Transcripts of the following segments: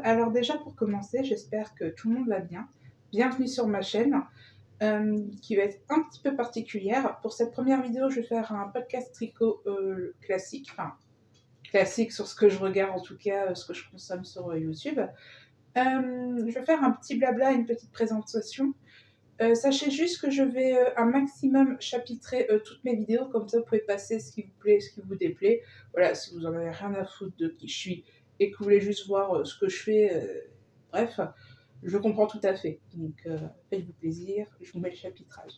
Alors déjà pour commencer, j'espère que tout le monde va bien. Bienvenue sur ma chaîne, qui va être un petit peu particulière. Pour cette première vidéo, je vais faire un podcast tricot classique, enfin classique sur ce que je regarde, en tout cas ce que je consomme sur YouTube. Je vais faire un petit blabla, une petite présentation. Sachez juste que je vais un maximum chapitrer toutes mes vidéos, comme ça vous pouvez passer ce qui vous plaît, ce qui vous déplaît. Voilà, si vous en avez rien à foutre de qui je suis et que vous voulez juste voir ce que je fais, bref, je comprends tout à fait. Donc faites-vous plaisir, je vous mets le chapitrage.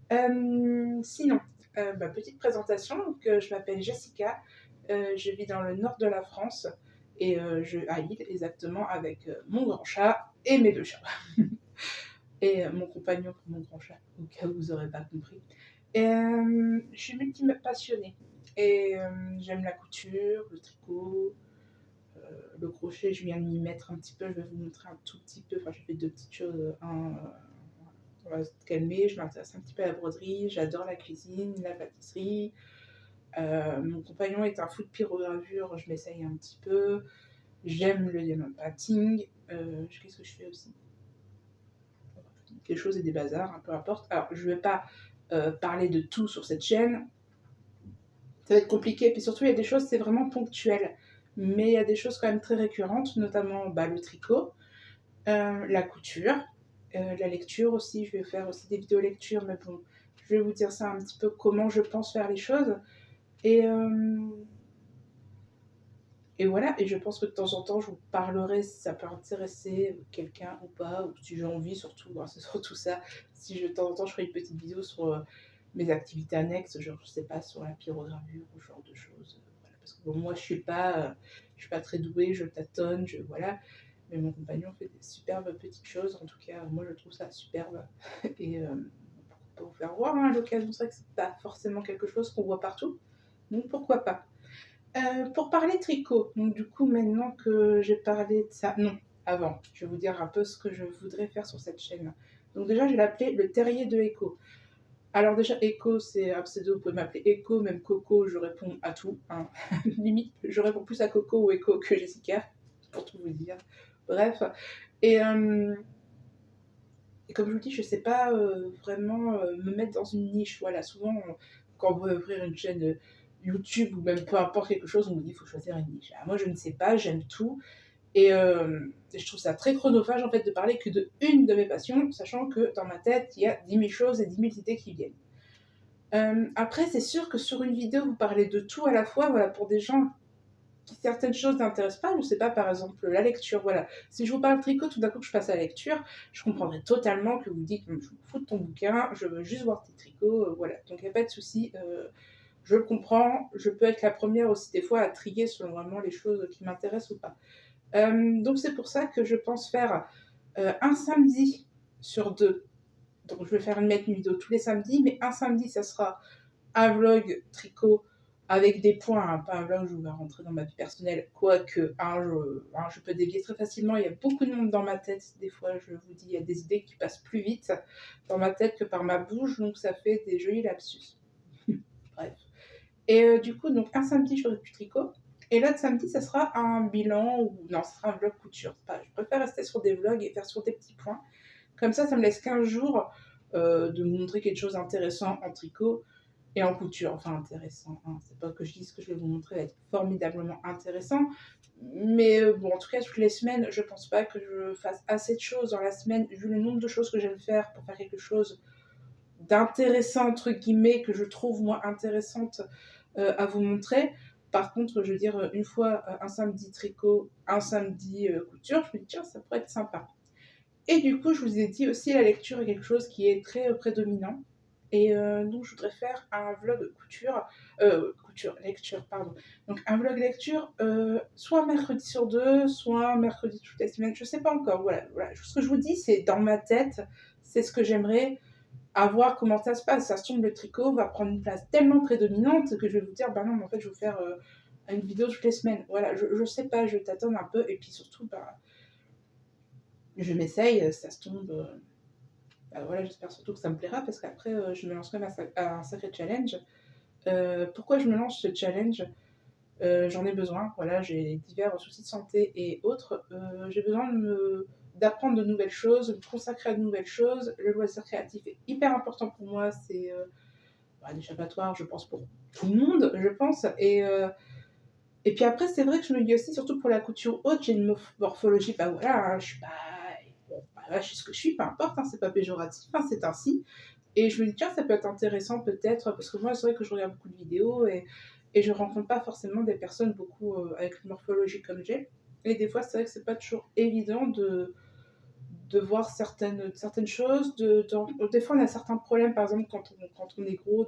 Sinon, petite présentation, donc, je m'appelle Jessica, je vis dans le nord de la France et à Lille exactement avec mon grand chat et mes deux chats. Et mon compagnon pour mon grand chat, au cas où vous n'aurez pas compris. Et, je suis multi-passionnée. Et j'aime la couture, le tricot, le crochet, je viens de m'y mettre un petit peu, je vais vous montrer un tout petit peu, enfin j'ai fait deux petites choses, on va se calmer, je m'intéresse un petit peu à la broderie, j'adore la cuisine, la pâtisserie. Mon compagnon est un fou de pyrogravure, je m'essaye un petit peu. J'aime le diamond painting. Qu'est-ce que je fais aussi? Quelque chose et des bazars, peu importe. Alors, je ne vais pas parler de tout sur cette chaîne. Ça va être compliqué. Puis surtout, il y a des choses, c'est vraiment ponctuel. Mais il y a des choses quand même très récurrentes, notamment le tricot, la couture, la lecture aussi. Je vais faire aussi des vidéos lecture, mais bon, je vais vous dire ça un petit peu comment je pense faire les choses. Et voilà, et je pense que de temps en temps, je vous parlerai si ça peut intéresser quelqu'un ou pas, ou si j'ai envie surtout, c'est surtout ça. Si de temps en temps, je ferai une petite vidéo sur mes activités annexes, genre, je sais pas, sur la pyrogravure ou ce genre de choses. Voilà. Parce que bon, moi, je suis pas très douée, je tâtonne, voilà. Mais mon compagnon fait des superbes petites choses. En tout cas, moi, je trouve ça superbe. Et pourquoi pas vous faire voir à l'occasion. C'est vrai que c'est pas forcément quelque chose qu'on voit partout. Donc, pourquoi pas. Pour parler tricot, donc du coup maintenant que j'ai parlé de ça, non, avant, je vais vous dire un peu ce que je voudrais faire sur cette chaîne. Donc déjà, je l'ai appelé le terrier de Echo. Alors déjà, Echo, c'est un pseudo, vous pouvez m'appeler Echo, même Coco, je réponds à tout. Hein. Limite, je réponds plus à Coco ou Echo que Jessica, pour tout vous dire. Bref, et, et comme je vous dis, je sais pas vraiment me mettre dans une niche. Voilà, souvent, quand on veut ouvrir une chaîne YouTube ou même peu importe quelque chose, on me dit qu'il faut choisir une niche. Alors moi, je ne sais pas, j'aime tout. Et je trouve ça très chronophage en fait de parler que de une de mes passions, sachant que dans ma tête, il y a 10 000 choses et 10 000 idées qui viennent. Après, c'est sûr que sur une vidéo, vous parlez de tout à la fois, voilà, pour des gens qui certaines choses n'intéressent pas, je sais pas, par exemple, la lecture, voilà. Si je vous parle tricot, tout d'un coup que je passe à la lecture, je comprendrais totalement que vous dites, je me fous de ton bouquin, je veux juste voir tes tricots, voilà. Donc il n'y a pas de souci, je le comprends, je peux être la première aussi des fois à trier selon vraiment les choses qui m'intéressent ou pas. Donc c'est pour ça que je pense faire un samedi sur deux. Donc je vais mettre une vidéo tous les samedis, mais un samedi, ça sera un vlog tricot avec des points, hein, pas un vlog où je vais rentrer dans ma vie personnelle, quoique je peux dévier très facilement, il y a beaucoup de monde dans ma tête, des fois je vous dis, il y a des idées qui passent plus vite dans ma tête que par ma bouche, donc ça fait des jolis lapsus. Bref. Et du coup, donc un samedi, je ferai du tricot. Et l'autre samedi, ça sera un bilan ou non, ça sera un vlog couture. Je préfère rester sur des vlogs et faire sur des petits points. Comme ça me laisse 15 jours de vous montrer quelque chose d'intéressant en tricot et en couture. Enfin, intéressant. Hein. C'est pas que je dise ce que je vais vous montrer va être formidablement intéressant. Mais bon, en tout cas, toutes les semaines, je pense pas que je fasse assez de choses dans la semaine, vu le nombre de choses que j'aime faire pour faire quelque chose d'intéressant, entre guillemets, que je trouve moi intéressante à vous montrer. Par contre, je veux dire, une fois un samedi tricot, un samedi couture, je me dis, tiens, ça pourrait être sympa. Et du coup, je vous ai dit aussi, la lecture est quelque chose qui est très prédominant. Et donc, je voudrais faire un vlog lecture, pardon. Donc, un vlog lecture, soit mercredi sur deux, soit mercredi toutes les semaines, je sais pas encore. Voilà. Ce que je vous dis, c'est dans ma tête, c'est ce que j'aimerais, à voir comment ça se passe. Ça se tombe, le tricot va prendre une place tellement prédominante que je vais vous dire, bah non, mais en fait, je vais vous faire une vidéo toutes les semaines. Voilà, je sais pas, je tâtonne un peu. Et puis surtout, je m'essaye, ça se tombe. Voilà, j'espère surtout que ça me plaira parce qu'après, je me lancerai à un sacré challenge. Pourquoi je me lance ce challenge J'en ai besoin, voilà, j'ai divers soucis de santé et autres. J'ai besoin d'apprendre de nouvelles choses, de me consacrer à de nouvelles choses. Le loisir créatif est hyper important pour moi, c'est, l'échappatoire, je pense, pour tout le monde, je pense. Et puis après, c'est vrai que je me dis aussi, surtout pour la couture haute, j'ai une morphologie, bah voilà, hein, je suis pas. Bon, bah, là, je suis ce que je suis, peu importe, hein, c'est pas péjoratif, hein, c'est ainsi. Et je me dis, tiens, ça peut être intéressant peut-être, parce que moi, c'est vrai que je regarde beaucoup de vidéos et je rencontre pas forcément des personnes beaucoup avec une morphologie comme j'ai. Et des fois, c'est vrai que c'est pas toujours évident de voir certaines choses. Des fois, on a certains problèmes, par exemple, quand on est gros,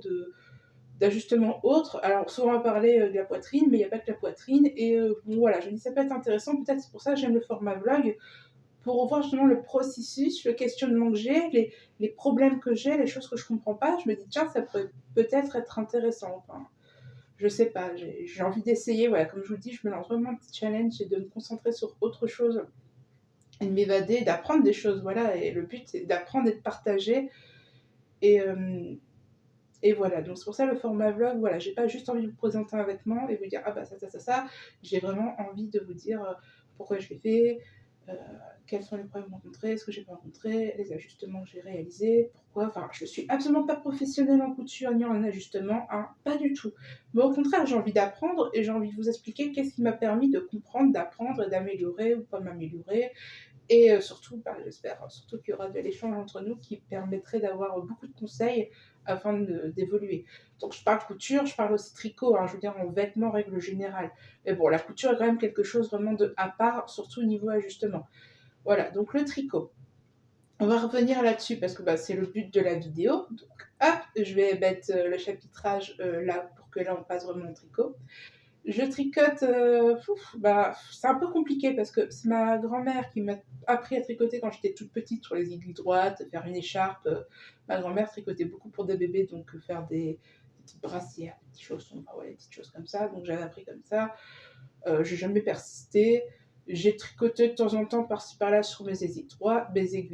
d'ajustements autres. Alors, souvent, on va parler de la poitrine, mais il n'y a pas que la poitrine. Et bon, voilà, je me dis, ça peut être intéressant. Peut-être c'est pour ça que j'aime le format vlog, pour voir justement le processus, le questionnement que j'ai, les problèmes que j'ai, les choses que je comprends pas. Je me dis, tiens, ça pourrait peut-être être intéressant. Enfin, je sais pas, j'ai envie d'essayer. Voilà, comme je vous le dis, je me lance vraiment un petit challenge et de me concentrer sur autre chose et de m'évader, d'apprendre des choses. Voilà, et le but, c'est d'apprendre et de partager. Et, euh, et voilà, donc c'est pour ça le format vlog, voilà, j'ai pas juste envie de vous présenter un vêtement et vous dire ah bah ça, j'ai vraiment envie de vous dire pourquoi je l'ai fait, euh, quels sont les problèmes rencontrés, ce que j'ai pas rencontré, les ajustements que j'ai réalisés, pourquoi, enfin je suis absolument pas professionnelle en couture ni en ajustement, hein, pas du tout. Mais au contraire, j'ai envie d'apprendre et j'ai envie de vous expliquer qu'est-ce qui m'a permis de comprendre, d'apprendre et d'améliorer ou pas m'améliorer. Et surtout, bah, j'espère surtout qu'il y aura de l'échange entre nous qui permettrait d'avoir beaucoup de conseils afin d'évoluer. Donc je parle couture, je parle aussi tricot, hein, je veux dire en vêtements règle générale. Mais bon, la couture est quand même quelque chose vraiment de à part, surtout au niveau ajustement. Voilà, donc le tricot. On va revenir là-dessus parce que bah, c'est le but de la vidéo. Donc hop, je vais mettre le chapitrage là pour que là on passe vraiment au tricot. Je tricote, bah, c'est un peu compliqué parce que c'est ma grand-mère qui m'a appris à tricoter quand j'étais toute petite sur les aiguilles droites, faire une écharpe. Ma grand-mère tricotait beaucoup pour des bébés, donc faire des petites brassières, des petits chaussons, enfin, ouais, des petites choses comme ça. Donc j'avais appris comme ça. J'ai jamais persisté. J'ai tricoté de temps en temps par-ci par-là sur mes aiguilles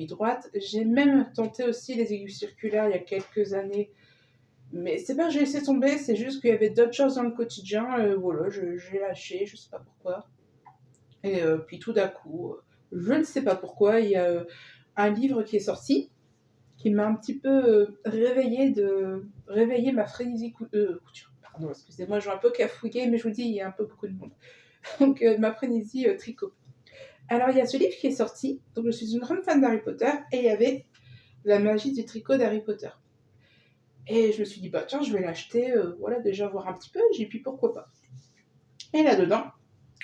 droites. J'ai même tenté aussi les aiguilles circulaires il y a quelques années, mais c'est pas que j'ai laissé tomber, c'est juste qu'il y avait d'autres choses dans le quotidien, voilà, j'ai lâché, je sais pas pourquoi. Et puis tout d'un coup, je ne sais pas pourquoi, il y a un livre qui est sorti, qui m'a un petit peu réveillé ma frénésie couture. Pardon, excusez-moi, je vais un peu cafouiller, mais je vous dis, il y a un peu beaucoup de monde. Donc ma frénésie tricot. Alors il y a ce livre qui est sorti, donc je suis une grande fan d'Harry Potter, et il y avait la magie du tricot d'Harry Potter. Et je me suis dit, bah tiens, je vais l'acheter, voilà, déjà voir un petit peu, j'ai puis pourquoi pas. Et là-dedans,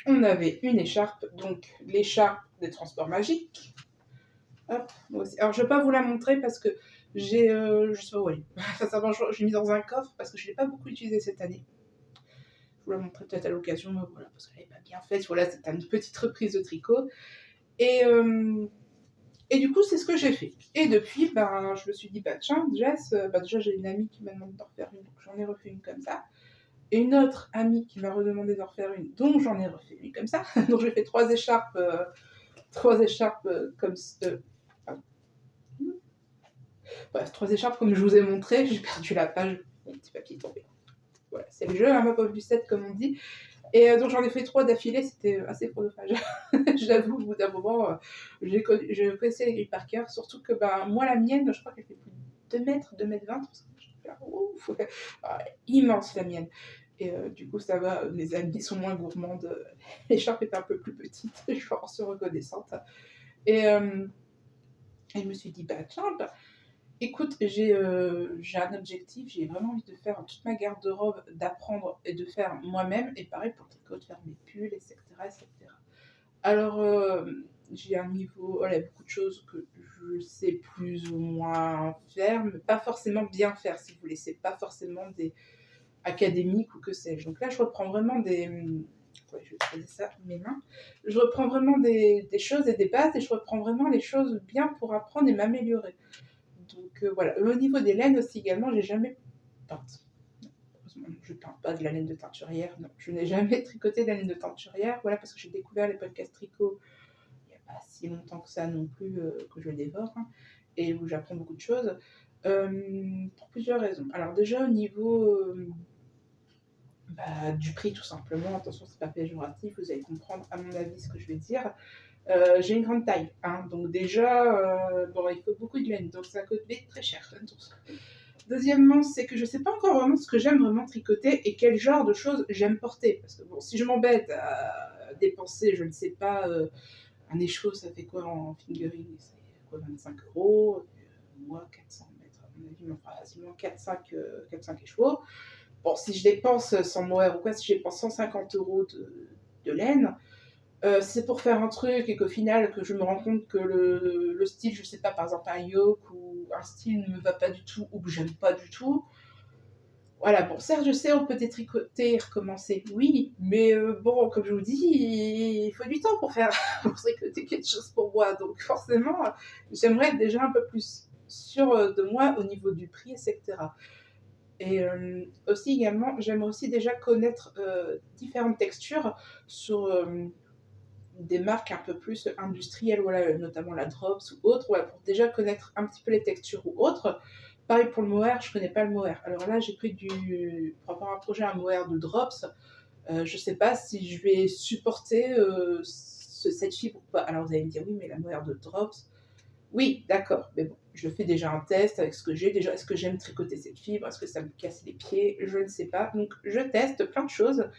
on avait une écharpe, donc l'écharpe des transports magiques. Hop, moi aussi. Alors je vais pas vous la montrer parce que je sais pas où elle est. Sincèrement, je l'ai mis dans un coffre parce que je l'ai pas beaucoup utilisée cette année. Je vous la montrerai peut-être à l'occasion, mais voilà, parce qu'elle est pas bien faite. Voilà, c'était une petite reprise de tricot. Et, euh, et du coup, c'est ce que j'ai fait. Et depuis, ben, je me suis dit, bah tiens, Jess, bah, déjà j'ai une amie qui m'a demandé d'en refaire une, donc j'en ai refait une comme ça. Et une autre amie qui m'a redemandé d'en refaire une, donc j'en ai refait une comme ça. Donc j'ai fait trois écharpes comme bref, trois écharpes comme je vous ai montré. J'ai perdu la page, mon petit papier est tombé. Voilà, c'est le jeu, hein, ma pauvre Lucette, comme on dit. Et donc j'en ai fait trois d'affilée, c'était assez chronophage. J'avoue, au bout d'un moment, j'ai connaissais les grilles par cœur, surtout que bah, moi, la mienne, je crois qu'elle fait plus de 2 mètres, 2 mètres 20. Ouf, immense la mienne. Et du coup, ça va, mes amis sont moins gourmandes. L'écharpe est un peu plus petite, je suis en se reconnaissante. Et, et je me suis dit, bah tiens, bah, écoute, j'ai un objectif, j'ai vraiment envie de faire toute ma garde-robe, d'apprendre et de faire moi-même. Et pareil pour le tricot, de faire mes pulls, etc. etc. Alors, j'ai un niveau, voilà, beaucoup de choses que je sais plus ou moins faire, mais pas forcément bien faire, si vous voulez. C'est pas forcément des académiques ou que sais-je. Donc là, je reprends vraiment des. Ouais, je vais poser ça, mes mains. Je reprends vraiment des choses et des bases et je reprends vraiment les choses bien pour apprendre et m'améliorer. Donc voilà. Au niveau des laines aussi également, j'ai jamais peint. Heureusement, je ne peins pas de la laine de teinturière. Non, je n'ai jamais tricoté de la laine de teinturière. Voilà, parce que j'ai découvert les podcasts tricot il n'y a pas si longtemps que ça non plus, que je le dévore, hein, et où j'apprends beaucoup de choses. Pour plusieurs raisons. Alors déjà au niveau Du prix tout simplement. Attention, c'est pas péjoratif, vous allez comprendre à mon avis ce que je vais dire. J'ai une grande taille, hein, donc déjà, bon, il faut beaucoup de laine, donc ça coûte vite très cher. Deuxièmement, c'est que je sais pas encore vraiment ce que j'aime vraiment tricoter et quel genre de choses j'aime porter. Parce que bon, si je m'embête à dépenser, je ne sais pas, un écheveau, ça fait quoi en fingering? C'est quoi, 25 €? Moi, 400 mètres, à mon avis, il m'en fera facilement 4-5 écheveaux. Bon, si je dépense, sans mohair ou quoi, si je dépense 150 € de laine, c'est pour faire un truc et qu'au final, que je me rends compte que le style, je sais pas, par exemple un yoke ou un style ne me va pas du tout ou que j'aime pas du tout. Voilà, bon, certes, je sais, on peut détricoter et recommencer, oui, mais bon, comme je vous dis, il faut du temps pour faire pour tricoter quelque chose pour moi. Donc forcément, j'aimerais être déjà un peu plus sûre, de moi au niveau du prix et cetera. Et aussi également, j'aimerais aussi déjà connaître, différentes textures sur, des marques un peu plus industrielles, voilà, notamment la Drops ou autre, voilà, pour déjà connaître un petit peu les textures ou autres. Pareil pour le mohair, je connais pas le mohair. Alors là, j'ai pris pour avoir un projet, un mohair de Drops. Je sais pas si je vais supporter cette fibre ou pas. Alors vous allez me dire, oui, mais la mohair de Drops, oui, d'accord, mais bon, je fais déjà un test avec ce que j'ai. Déjà, est-ce que j'aime tricoter cette fibre? Est-ce que ça me casse les pieds? Je ne sais pas. Donc, je teste plein de choses.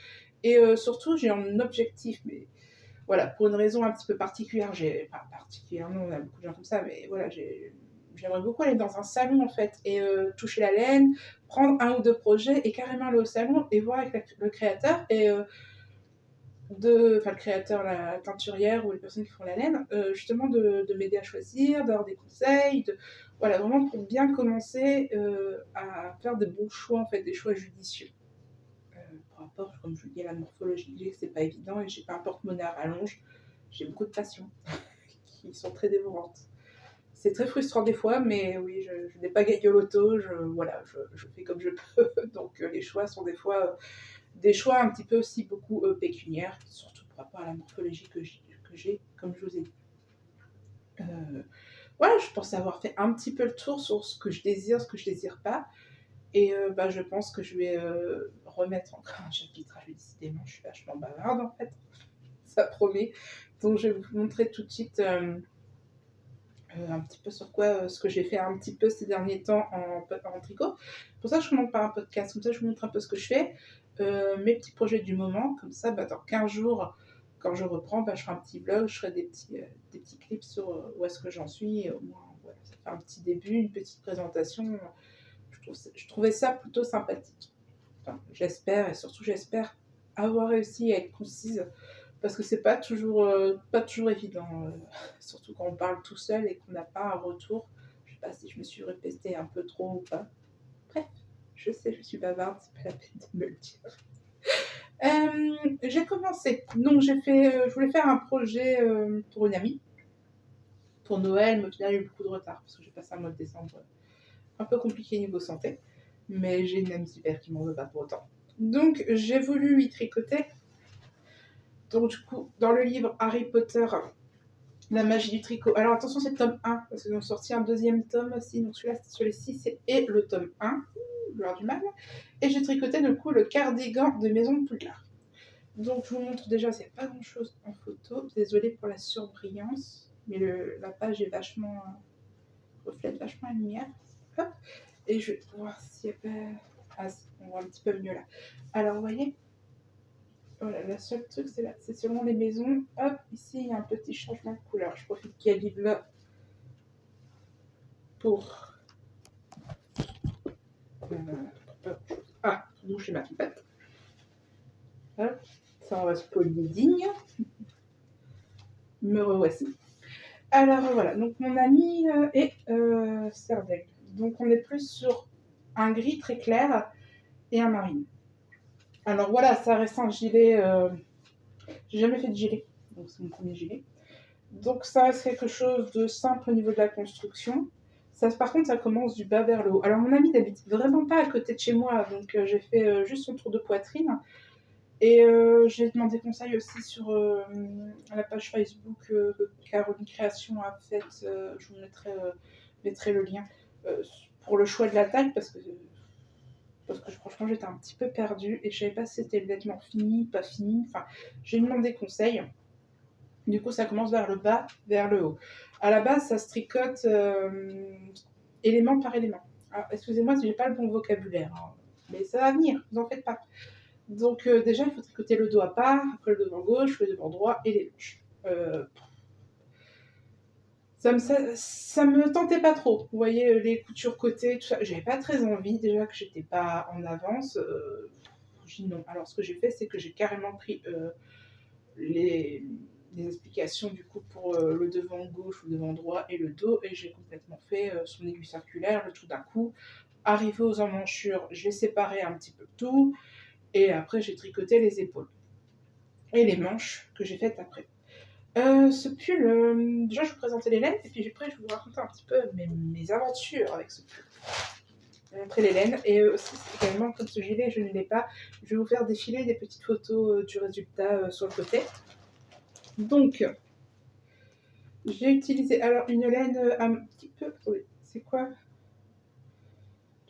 Et surtout, j'ai un objectif, mais voilà, pour une raison un petit peu particulière. Enfin, particulière, non, on a beaucoup de gens comme ça, mais voilà, j'aimerais beaucoup aller dans un salon, en fait, et toucher la laine, prendre un ou deux projets, et carrément aller au salon et voir avec le créateur, et enfin le créateur, la teinturière ou les personnes qui font la laine, justement de m'aider à choisir, d'avoir des conseils, voilà, vraiment pour bien commencer à faire des bons choix, en fait, des choix judicieux. Par rapport, comme je vous dis, à la morphologie que j'ai, c'est pas évident et j'ai pas un porte-monnaie à rallonge. J'ai beaucoup de passions qui sont très dévorantes. C'est très frustrant des fois, mais oui, je n'ai pas gagné au loto, voilà, je fais comme je peux. Donc les choix sont des fois des choix un petit peu aussi beaucoup pécuniaires, surtout par rapport à la morphologie que j'ai, comme je vous ai dit. Voilà, je pense avoir fait un petit peu le tour sur ce que je désire, ce que je désire pas. Et je pense que je vais remettre encore un chapitre. Décidément, je suis vachement bavarde en fait, ça promet. Donc je vais vous montrer tout de suite un petit peu sur quoi, ce que j'ai fait un petit peu ces derniers temps en tricot. Pour ça, je commence par un podcast, comme ça je vous montre un peu ce que je fais, mes petits projets du moment. Comme ça, dans 15 jours, quand je reprends, je ferai un petit vlog, je ferai des petits clips sur où est-ce que j'en suis. Et au moins, voilà, ça fait un petit début, une petite présentation. Je trouvais ça plutôt sympathique. Enfin, j'espère, et surtout j'espère avoir réussi à être concise, parce que c'est pas toujours évident, surtout quand on parle tout seul et qu'on n'a pas un retour. Je sais pas si je me suis répétée un peu trop ou pas. Bref, je sais, je suis bavarde, c'est pas la peine de me le dire. J'ai commencé, donc je voulais faire un projet pour une amie, pour Noël, mais au final il y a eu beaucoup de retard, parce que j'ai passé un mois de décembre un peu compliqué niveau santé, mais j'ai une amie super qui m'en veut pas pour autant. Donc j'ai voulu y tricoter. Donc du coup, dans le livre Harry Potter, la magie du tricot. Alors attention, c'est le tome 1, parce qu'ils ont sorti un deuxième tome aussi, donc celui-là c'est sur les 6 et le tome 1, l'heure du mal. Et j'ai tricoté du coup le cardigan de Maison de Poudlard. Donc je vous montre déjà, c'est pas grand chose en photo. Désolée pour la surbrillance, mais la page est vachement reflète vachement la lumière. Hop. Et je vais voir s'il y a pas. Ah, si, on voit un petit peu mieux là. Alors, vous voyez, voilà, le seul truc, c'est là. C'est selon les maisons. Hop, ici, il y a un petit changement de couleur. Je profite qu'il y a livre là pour. Pour boucher ma pipette. Hop, ça, on va se polir digne. Me revoici. Alors, voilà. Donc, mon ami est Serdaigle. Donc, on est plus sur un gris très clair et un marine. Alors voilà, ça reste un gilet. J'ai jamais fait de gilet, donc c'est mon premier gilet. Donc ça reste quelque chose de simple au niveau de la construction. Ça, par contre, ça commence du bas vers le haut. Alors mon ami n'habite vraiment pas à côté de chez moi, donc j'ai fait juste son tour de poitrine. Et j'ai demandé conseil aussi sur la page Facebook que Caroline Création a faite. Je vous mettrai le lien pour le choix de la taille, parce que parce que franchement j'étais un petit peu perdue et je savais pas si c'était le vêtement fini, pas fini. Enfin, j'ai demandé conseil. Du coup, ça commence vers le bas, vers le haut. À la base, ça se tricote élément par élément. Alors, excusez-moi si j'ai pas le bon vocabulaire, hein, mais ça va venir, vous en faites pas. Donc déjà, il faut tricoter le dos à part, après le devant gauche, le devant droit et les manches. Ça me tentait pas trop. Vous voyez, les coutures côté, tout ça, j'avais pas très envie, déjà que j'étais pas en avance. J'ai dit non. Alors, ce que j'ai fait, c'est que j'ai carrément pris les, les explications du coup pour le devant gauche, le devant droit et le dos, et j'ai complètement fait son aiguille circulaire, le tout d'un coup. Arrivé aux emmanchures, j'ai séparé un petit peu tout, et après j'ai tricoté les épaules et les manches que j'ai faites après. Ce pull, déjà je vais vous présenter les laines, et puis après je vais vous raconter un petit peu mes aventures avec ce pull. Je vais montrer les laines, et aussi également comme ce gilet je ne l'ai pas, je vais vous faire défiler des petites photos du résultat sur le côté. Donc, j'ai utilisé alors une laine un petit peu, attendez, c'est quoi,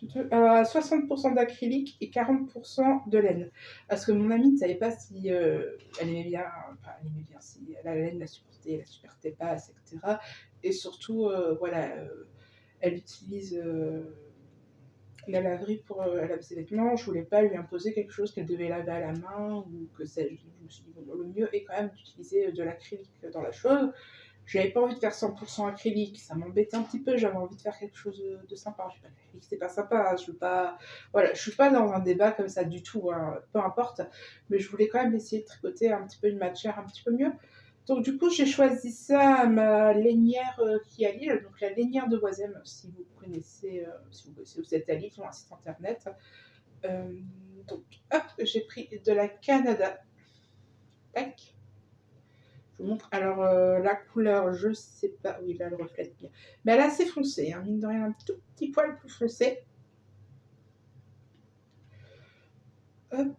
60% d'acrylique et 40% de laine. Parce que mon amie ne savait pas si elle aimait bien, enfin elle aimait bien, si la laine la supportait, elle la supportait pas, etc. Et surtout, voilà, elle utilise la laverie pour laver ses vêtements. Je voulais pas lui imposer quelque chose qu'elle devait laver à la main ou que ça. Je me suis dit, bon, le mieux est quand même d'utiliser de l'acrylique dans la chose. J'avais pas envie de faire 100% acrylique, ça m'embêtait un petit peu, j'avais envie de faire quelque chose de sympa. Je sais pas, l'acrylique c'est pas sympa, je veux pas. Voilà, je suis pas dans un débat comme ça du tout, hein, peu importe, mais je voulais quand même essayer de tricoter un petit peu une matière un petit peu mieux. Donc du coup, j'ai choisi ça à ma lainière qui est à Lille, donc la lainière de Oisem, si vous connaissez, si vous êtes à Lille, sur un site internet. Euh, donc hop, j'ai pris de la Canada. Tac. Je vous montre. Alors, la couleur, je sais pas. Oui, là, elle reflète bien. Mais elle est assez foncée, hein, mine de rien, un tout petit poil plus foncé. Hop.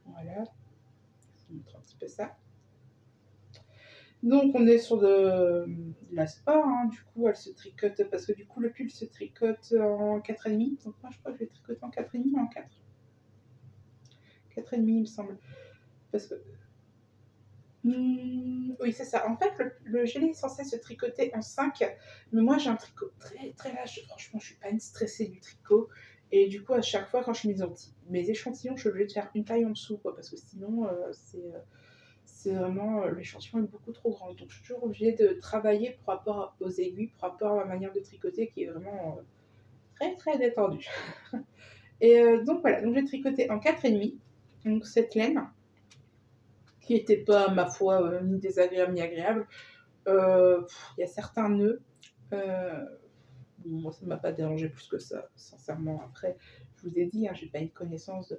Voilà. Je vous montre un petit peu ça. Donc, on est sur de la sport. Hein. Du coup, elle se tricote parce que du coup, le pull se tricote en 4,5. Donc, moi, je crois que je vais tricoter en 4,5 ou en 4. 4,5, il me semble. Parce que oui, c'est ça. En fait, le gilet est censé se tricoter en 5, mais moi j'ai un tricot très très large. Franchement, je suis pas une stressée du tricot. Et du coup, à chaque fois, quand je mets mes échantillons, je suis obligée de faire une taille en dessous, quoi, parce que sinon, c'est vraiment l'échantillon est beaucoup trop grand. Donc, je suis toujours obligée de travailler par rapport aux aiguilles, par rapport à ma manière de tricoter, qui est vraiment très très détendue. Et donc voilà, donc j'ai tricoté en 4,5. Donc cette laine, qui n'était pas, ma foi, ni désagréable ni agréable. Il y a certains nœuds. Euh, bon, moi, ça ne m'a pas dérangé plus que ça, sincèrement. Après, je vous ai dit, hein, j'ai pas une connaissance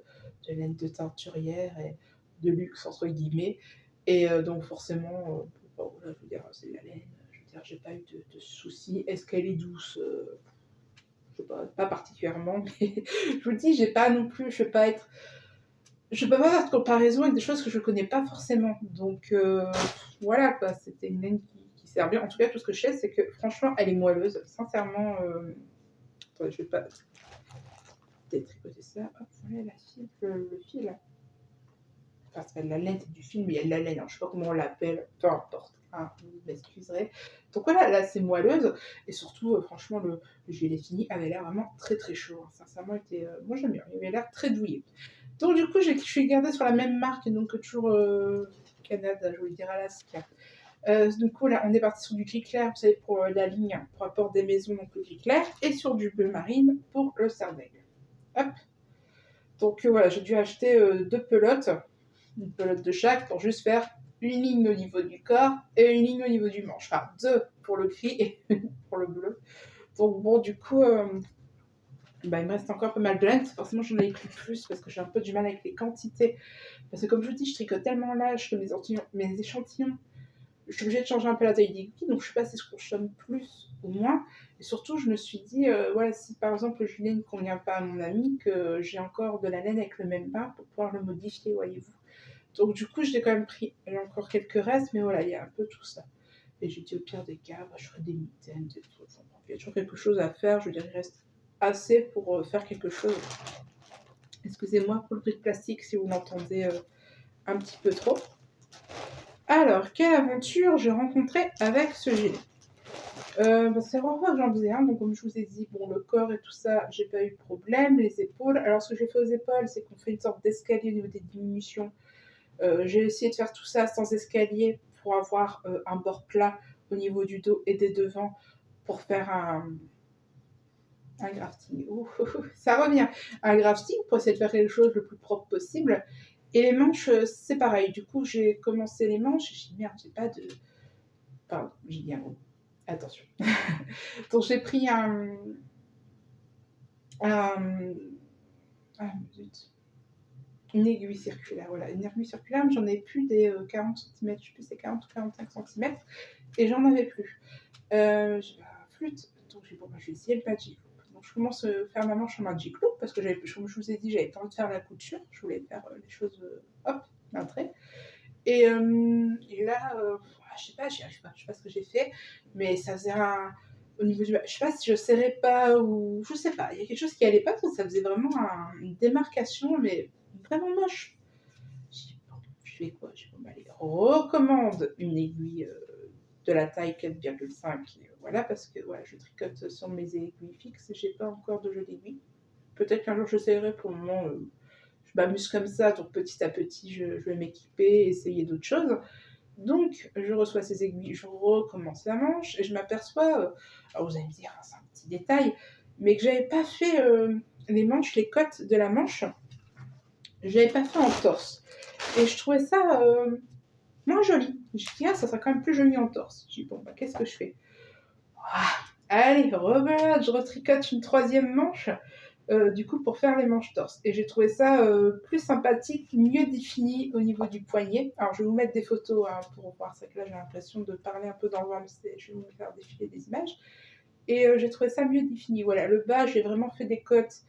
de laine de teinturière et de luxe, entre guillemets. Et donc, forcément, bon, là, je veux dire, c'est la laine. Je veux dire, j'ai pas eu de soucis. Est-ce qu'elle est douce? Je sais pas particulièrement, mais je vous le dis, j'ai pas non plus, je peux pas faire de comparaison avec des choses que je connais pas forcément. Donc voilà quoi, c'était une laine qui sert bien. En tout cas, tout ce que je sais, c'est que franchement, elle est moelleuse. Sincèrement, attendez, je vais pas détricoter ça. Hop, voilà le fil. Enfin, c'est pas de la laine, c'est du fil, mais il y a de la laine. Alors, je sais pas comment on l'appelle, peu importe. Hein, vous m'excuserez. Donc voilà, là c'est moelleuse. Et surtout, franchement, le gilet fini avait l'air vraiment très très chaud. Hein. Sincèrement, moi j'aime bien. Il avait l'air très douillet. Donc du coup, je suis gardée sur la même marque, donc toujours Canada, je voulais dire Alaska. Du coup, là, on est parti sur du gris clair, vous savez, pour la ligne, pour rapport des maisons, donc le gris clair, et sur du bleu marine pour le serdaigle. Hop. Donc voilà, j'ai dû acheter deux pelotes, une pelote de chaque, pour juste faire une ligne au niveau du corps et une ligne au niveau du manche. Enfin, deux pour le gris et une pour le bleu. Donc bon, du coup, bah, il me reste encore pas mal de laine. Forcément, j'en ai écrit plus parce que j'ai un peu du mal avec les quantités. Parce que comme je vous dis, je tricote tellement large que mes échantillons, je suis obligée de changer un peu la taille d'aiguille. Donc je sais pas si je consomme plus ou moins. Et surtout, je me suis dit, voilà, si par exemple le gilet ne convient pas à mon ami, que j'ai encore de la laine avec le même pain pour pouvoir le modifier, voyez-vous. Donc du coup, j'ai quand même pris encore quelques restes, mais voilà, il y a un peu tout ça. Et j'ai dit au pire des cas, bah, je ferai des mitaines, des trucs. Enfin, il y a toujours quelque chose à faire. Je veux dire, il reste assez pour faire quelque chose. Excusez-moi pour le bruit de plastique si vous l'entendez un petit peu trop. Alors, quelle aventure j'ai rencontrée avec ce gilet? C'est vraiment que j'en faisais un, donc comme je vous ai dit, bon, le corps et tout ça, j'ai pas eu de problème, les épaules. Alors, ce que j'ai fait aux épaules, c'est qu'on fait une sorte d'escalier au niveau des diminutions. J'ai essayé de faire tout ça sans escalier pour avoir un bord plat au niveau du dos et des devants pour faire un grafting. Ouh, ça revient. Un grafting pour essayer de faire quelque chose le plus propre possible. Et les manches, c'est pareil. Du coup, j'ai commencé les manches et j'ai dit merde, j'ai pas de. Pardon, j'ai dit un mot. Attention. Donc j'ai pris un... Ah, zut. Une aiguille circulaire, voilà. Une aiguille circulaire, mais j'en ai plus des 40 cm. Je sais plus, c'est 40 ou 45 cm. Et j'en avais plus. J'ai la flûte. Donc j'ai dit, bon, je vais essayer le magic loop. Donc je commence à faire ma manche en magic loop parce que comme je vous ai dit, j'avais pas envie de faire la couture. Je voulais faire les choses, hop, d'un trait. Et là, je sais pas, j'y arrive pas. Je sais pas ce que j'ai fait, mais ça faisait un. Au niveau du. Je sais pas si je serrais pas ou. Je sais pas. Il y a quelque chose qui allait pas, donc ça faisait vraiment une démarcation, mais vraiment moche. Je dis, bon, je fais quoi? Je dis, bon, bah, allez, recommande une aiguille de la taille 4,5. Voilà, parce que voilà, je tricote sur mes aiguilles fixes et j'ai pas encore de jeu d'aiguille. Peut-être qu'un jour j'essayerai. Pour le moment, je m'amuse comme ça, donc petit à petit, je vais m'équiper, essayer d'autres choses. Donc, je reçois ces aiguilles, je recommence la manche et je m'aperçois, alors vous allez me dire, c'est un petit détail, mais que j'avais pas fait les manches, les côtes de la manche, je l'avais pas fait en torse. Et je trouvais ça moins joli. Je dis, ah, ça serait quand même plus joli en torse. Je dis, bon, bah, qu'est-ce que je fais? Allez, rebelote, je retricote une troisième manche. Du coup, pour faire les manches torse. Et j'ai trouvé ça plus sympathique, mieux défini au niveau du poignet. Alors, je vais vous mettre des photos hein, pour voir. C'est que là, j'ai l'impression de parler un peu dans le vent, mais je vais vous faire défiler des images. Et j'ai trouvé ça mieux défini. Voilà, le bas, j'ai vraiment fait des côtes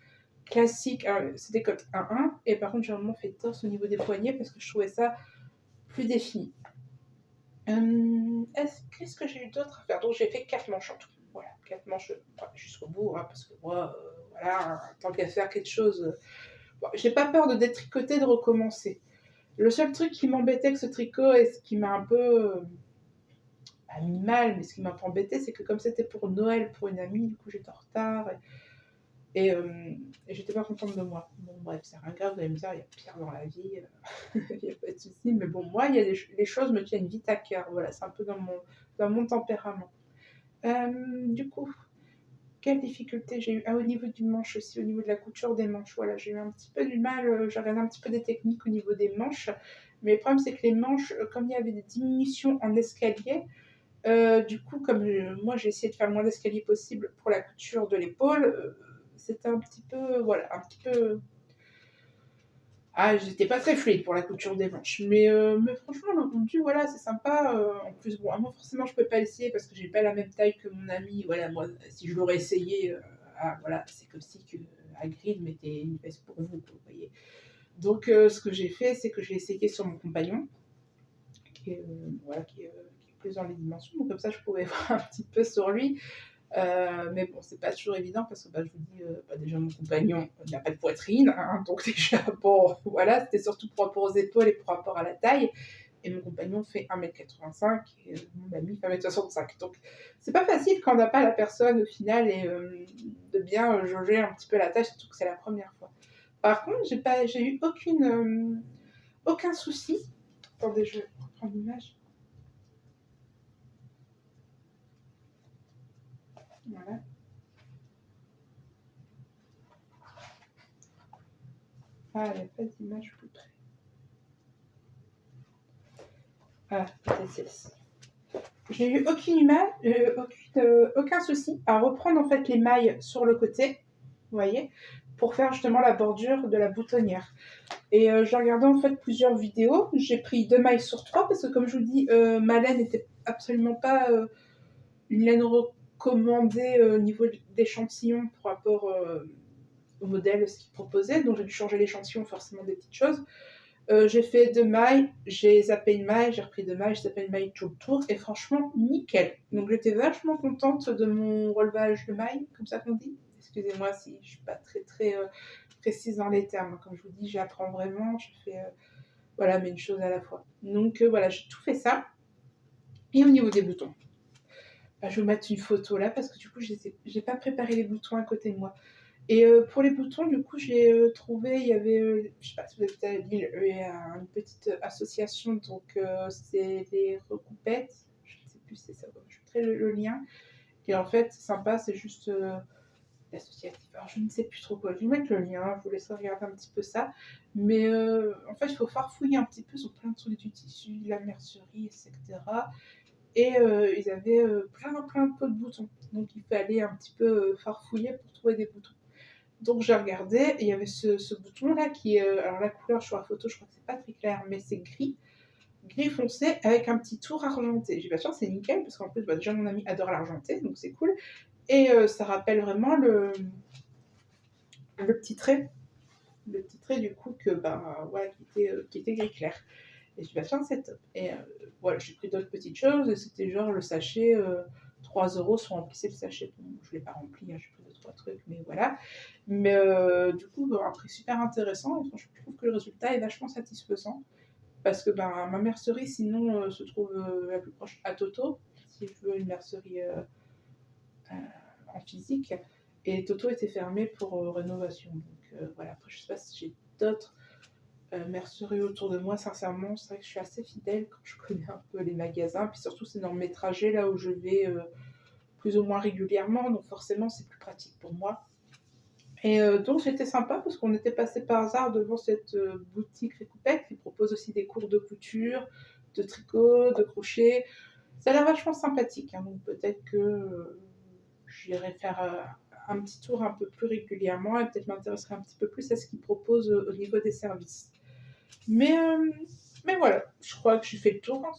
classiques. C'est des côtes 1-1. Et par contre, j'ai vraiment fait torse au niveau des poignets parce que je trouvais ça plus défini. Qu'est-ce que j'ai eu d'autre à faire? Donc, j'ai fait 4 manches en tout. Voilà, 4 manches jusqu'au bout, hein, parce que moi, voilà, tant qu'à faire quelque chose. Bon, j'ai pas peur de détricoter, de recommencer. Le seul truc qui m'embêtait avec ce tricot et ce qui m'a un peu pas mis mal, mais ce qui m'a un peu embêté, c'est que comme c'était pour Noël pour une amie, du coup j'étais en retard et j'étais pas contente de moi. Bon, bref, c'est rien de grave, vous allez me dire, il y a pire dans la vie, il n'y a pas de souci, mais bon, moi, les choses me tiennent vite à cœur. Voilà, c'est un peu dans mon tempérament. Du coup, quelle difficulté j'ai eu? Ah, au niveau du manche aussi, au niveau de la couture des manches. Voilà, j'ai eu un petit peu du mal. J'ai regardé un petit peu des techniques au niveau des manches. Mais le problème, c'est que les manches, comme il y avait des diminutions en escalier, du coup, comme moi, j'ai essayé de faire le moins d'escalier possible pour la couture de l'épaule, c'était un petit peu, voilà, un petit peu. Ah, j'étais pas très fluide pour la couture des manches. Mais franchement, le rendu, voilà, c'est sympa. En plus, bon, moi, forcément, je peux pas essayer parce que j'ai pas la même taille que mon ami. Voilà, moi, si je l'aurais essayé, voilà, c'est comme si Hagrid mettait une veste pour vous, vous voyez. Donc, ce que j'ai fait, c'est que j'ai essayé sur mon compagnon, voilà, qui est plus dans les dimensions. Donc, comme ça, je pouvais voir un petit peu sur lui. Mais bon, c'est pas toujours évident parce que je vous dis, déjà mon compagnon n'a pas de poitrine, hein, donc déjà, bon, voilà, c'était surtout par rapport aux épaules et par rapport à la taille. Et mon compagnon fait 1,85 m et mon ami fait 1,65 m. Donc, c'est pas facile quand on n'a pas la personne au final et de bien jauger un petit peu la taille, surtout que c'est la première fois. Par contre, j'ai eu aucun souci. Attendez, je vais reprendre l'image. Voilà. Ah, il n'y a pas d'image plus près. Ah, peut-être celle-ci. J'ai eu aucun souci à reprendre en fait les mailles sur le côté, vous voyez, pour faire justement la bordure de la boutonnière. Et j'ai regardé en fait plusieurs vidéos. J'ai pris 2 mailles sur 3 parce que comme je vous dis, ma laine n'était absolument pas une laine recommandée au niveau d'échantillon par rapport au modèle, ce qu'il proposait. Donc j'ai dû changer l'échantillon, forcément des petites choses. J'ai fait 2 mailles, j'ai zappé une maille, j'ai repris 2 mailles, j'ai zappé une maille tout le tour, et franchement, nickel. Donc j'étais vachement contente de mon relevage de mailles, comme ça qu'on dit. excusez-moi si je suis pas très précise dans les termes. Comme je vous dis, j'apprends vraiment, je fais, voilà, mais une chose à la fois. Donc voilà, j'ai tout fait ça et au niveau des boutons, bah, je vais vous mettre une photo là parce que du coup, j'ai pas préparé les boutons à côté de moi et pour les boutons, du coup, j'ai, trouvé il y avait, je sais pas si vous habitez à Lille, il y a une petite association donc c'est les Recoupettes, je ne sais plus si c'est ça, je mettrai le lien et en fait, c'est sympa, c'est juste, l'associatif. Alors je ne sais plus trop quoi, je vais vous mettre le lien, je vous laisse regarder un petit peu ça. Mais en fait, il faut farfouiller un petit peu sur plein de trucs du tissu, la mercerie, etc. Et ils avaient plein de pots de boutons. Donc il fallait un petit peu farfouiller pour trouver des boutons. Donc j'ai regardé et il y avait ce bouton-là qui est... alors la couleur sur la photo, je crois que c'est pas très clair, mais c'est gris foncé avec un petit tour argenté. J'ai pas sûr, c'est nickel parce qu'en plus, bah, déjà mon ami adore l'argenté, donc c'est cool. Et ça rappelle vraiment le petit trait. Le petit trait du coup que, bah, voilà, qui était gris clair. Et je dis, bah tiens, c'est top. Et voilà, j'ai pris d'autres petites choses et c'était genre le sachet, 3 € si on remplissait le sachet. Bon, je ne l'ai pas rempli, hein, j'ai pris 2-3 trucs, mais voilà. Mais du coup, un prix super intéressant et franchement, je trouve que le résultat est vachement satisfaisant. Parce que ben, ma mercerie, sinon, se trouve la plus proche à Toto, si je veux une mercerie en physique. Et Toto était fermé pour rénovation. Donc voilà, après, je sais pas si j'ai d'autres merceries autour de moi. Sincèrement, c'est vrai que je suis assez fidèle quand je connais un peu les magasins. Puis surtout, c'est dans mes trajets là où je vais plus ou moins régulièrement. Donc forcément, c'est plus pratique pour moi. Et donc c'était sympa parce qu'on était passé par hasard devant cette boutique Recoupette qui propose aussi des cours de couture, de tricot, de crochet. Ça a l'air vachement sympathique, hein, donc peut-être que j'irai faire un petit tour un peu plus régulièrement et peut-être m'intéresserai un petit peu plus à ce qu'ils proposent au niveau des services. Mais, mais voilà, je crois que j'ai fait le tour hein,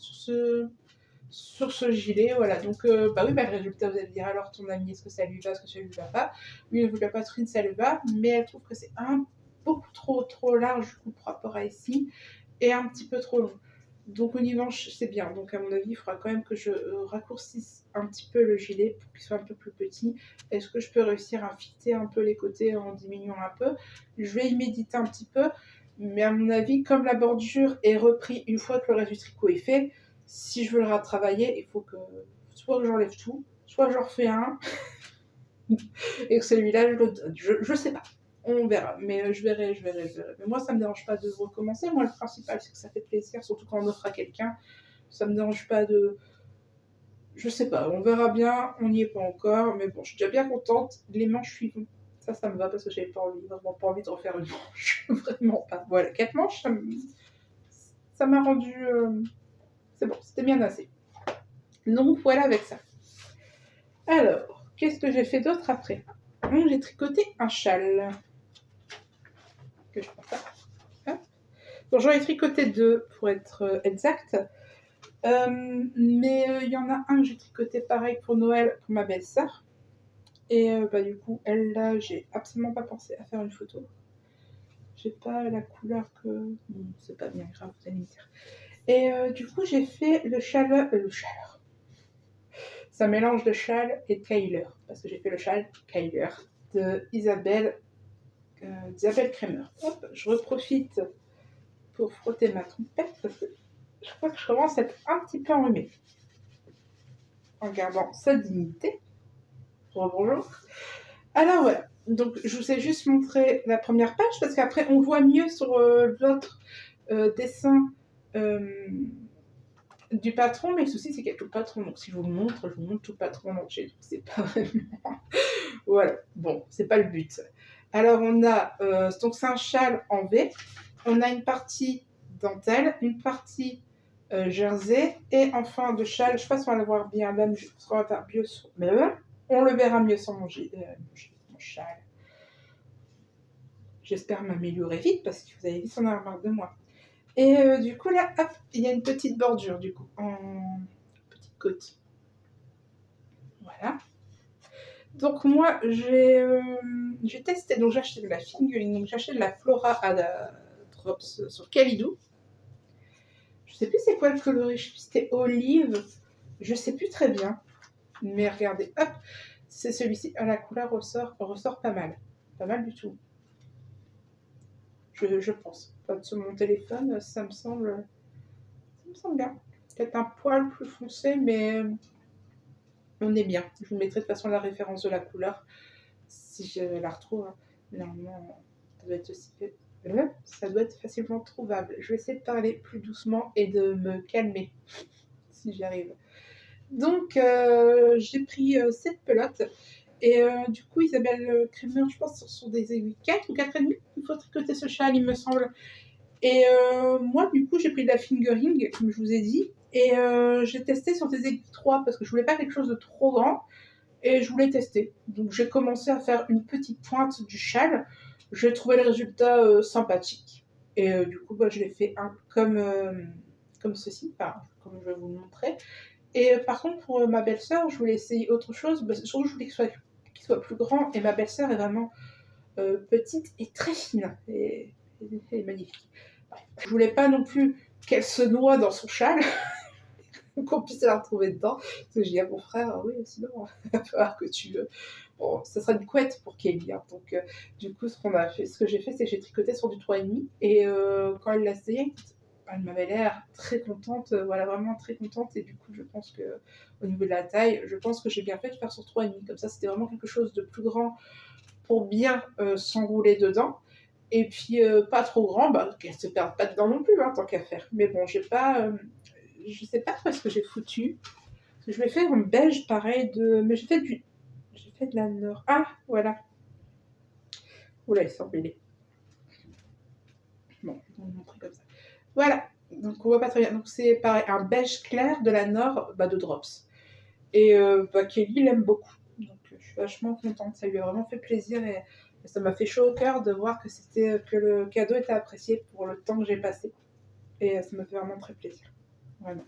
sur ce gilet, voilà. Donc, bah oui, bah, le résultat, vous allez me dire alors ton ami, est-ce que ça lui va, est-ce que ça lui va pas. Oui, au niveau de la poitrine, ça lui va, mais elle trouve que c'est beaucoup trop large du coup par rapport à ici et un petit peu trop long. Donc au niveau hanche, c'est bien. Donc à mon avis, il faudra quand même que je raccourcisse un petit peu le gilet pour qu'il soit un peu plus petit. Est-ce que je peux réussir à fitter un peu les côtés en diminuant un peu? Je vais y méditer un petit peu, mais à mon avis, comme la bordure est reprise une fois que le reste du tricot est fait, si je veux le retravailler, il faut que soit que j'enlève tout, soit je refais un, et que celui-là, je le donne. Je sais pas. On verra, mais je verrai. Mais moi, ça me dérange pas de recommencer. Moi, le principal, c'est que ça fait plaisir, surtout quand on offre à quelqu'un. Ça me dérange pas de... Je sais pas, on verra bien, on n'y est pas encore, mais bon, je suis déjà bien contente. Les manches suivantes, ça me va parce que j'avais pas envie, vraiment pas envie de refaire une manche. Vraiment pas. Voilà, 4 manches, ça m'a rendu... C'est bon, c'était bien assez. Donc voilà avec ça. Alors, qu'est-ce que j'ai fait d'autre après? J'ai tricoté un châle. Que je prends ça. Bon, j'en ai tricoté 2 pour être exact. Mais il y en a un que j'ai tricoté pareil pour Noël pour ma belle-sœur. Et bah, du coup, elle là, j'ai absolument pas pensé à faire une photo. J'ai pas la couleur que. Bon, c'est pas bien grave, vous allez me dire. Et du coup, j'ai fait le châle. C'est un mélange de châle et de Kyler. Parce que j'ai fait le châle Kyler de Isabelle Kremer. Hop, je reprofite pour frotter ma trompette parce que je crois que je commence à être un petit peu enrhumée. En gardant sa dignité. Bonjour. Alors voilà, donc je vous ai juste montré la première page parce qu'après on voit mieux sur l'autre dessin du patron, mais le souci c'est qu'il y a tout le patron, donc si je vous le montre, je vous montre tout le patron entier, donc c'est pas vraiment... Voilà, bon, c'est pas le but. Alors on a, donc c'est un châle en V, on a une partie dentelle, une partie jersey, et enfin de châle, je sais pas si on va le voir bien là, mais je pense qu'on va faire mieux sur... Mais on le verra mieux sur mon châle. J'espère m'améliorer vite, parce que vous avez vite en avoir marre de moi. Et du coup là, hop, il y a une petite bordure du coup, en petite côte. Voilà. Donc moi, j'ai testé, donc j'ai acheté de la fingering, donc j'ai acheté de la Flora à la Drops sur Calidou. Je sais plus c'est quoi le coloris, je sais plus c'était olive, je sais plus très bien. Mais regardez, hop, c'est celui-ci. Ah, la couleur ressort pas mal. Pas mal du tout. Je pense. Enfin, sur mon téléphone, ça me semble bien. Peut-être un poil plus foncé, mais on est bien. Je vous mettrai de toute façon la référence de la couleur si je la retrouve. Hein. Normalement, ça doit être aussi. Ça doit être facilement trouvable. Je vais essayer de parler plus doucement et de me calmer si j'y arrive. Donc, j'ai pris cette pelote. Et du coup, Isabelle Kremer, je pense, ce sont des aiguilles 4 ou 4,5. Il faut tricoter ce châle, il me semble. Et moi, du coup, j'ai pris de la fingering, comme je vous ai dit. Et j'ai testé sur des aiguilles 3 parce que je voulais pas quelque chose de trop grand. Et je voulais tester. Donc, j'ai commencé à faire une petite pointe du châle. J'ai trouvé le résultat sympathique. Et du coup, je l'ai fait comme ceci, enfin, comme je vais vous le montrer. Et par contre, pour ma belle-sœur, je voulais essayer autre chose. Surtout, je voulais qu'il soit plus grand. Et ma belle-sœur est vraiment petite et très fine. Et elle est magnifique. Bref. Je voulais pas non plus qu'elle se noie dans son châle. Qu'on puisse la retrouver dedans. Parce que j'ai dit à mon frère, oui, sinon, il va falloir que tu... Bon, ça sera une couette pour Kelly. Hein. Donc, du coup, ce que j'ai fait, c'est que j'ai tricoté sur du 3,5. Et quand elle l'a essayé, elle m'avait l'air très contente, voilà, vraiment très contente. Et du coup, je pense que au niveau de la taille, je pense que j'ai bien fait de faire sur 3,5. Comme ça, c'était vraiment quelque chose de plus grand pour bien s'enrouler dedans. Et puis, pas trop grand, qu'elle se perde pas dedans non plus, hein, tant qu'à faire. Mais bon, j'ai pas... je sais pas trop ce que j'ai foutu. Je vais faire un beige pareil mais j'ai fait de la nord. Ah, voilà. Oula, il s'est embellé. Bon, je vais vous montrer comme ça. Voilà. Donc, on voit pas très bien. Donc, c'est pareil, un beige clair de la nord de Drops. Et Kelly l'aime beaucoup. Donc, je suis vachement contente. Ça lui a vraiment fait plaisir et ça m'a fait chaud au cœur de voir que le cadeau était apprécié pour le temps que j'ai passé. Et ça me fait vraiment très plaisir. Vraiment.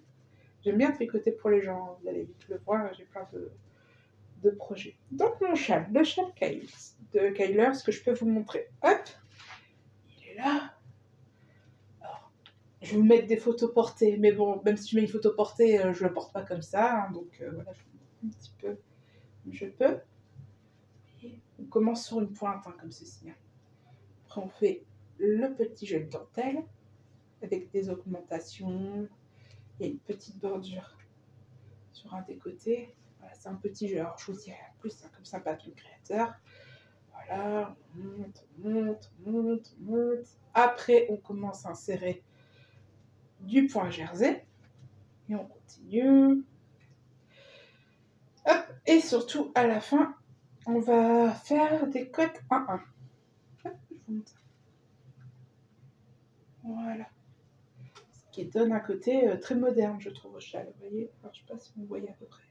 J'aime bien tricoter pour les gens, vous allez vite le voir, j'ai plein de projets. Donc mon châle, le châle de Kyler, ce que je peux vous montrer. Hop, il est là. Alors, je vais vous mettre des photos portées, mais bon, même si je mets une photo portée, je ne le porte pas comme ça, hein, donc voilà, je vous montre un petit peu comme je peux. Et on commence sur une pointe, hein, comme ceci. Hein. Après on fait le petit jeu de dentelle, avec des augmentations et une petite bordure sur un des côtés. Voilà, c'est un petit jeu. Alors, je vous dirais plus comme ça, pas tout créateur. Voilà, on monte. Après, on commence à insérer du point jersey. Et on continue. Hop, et surtout, à la fin, on va faire des cotes 1-1. Hop, je vous montre. Voilà. Ce qui donne un côté très moderne, je trouve, au châle. Vous voyez? Alors, je ne sais pas si vous voyez à peu près.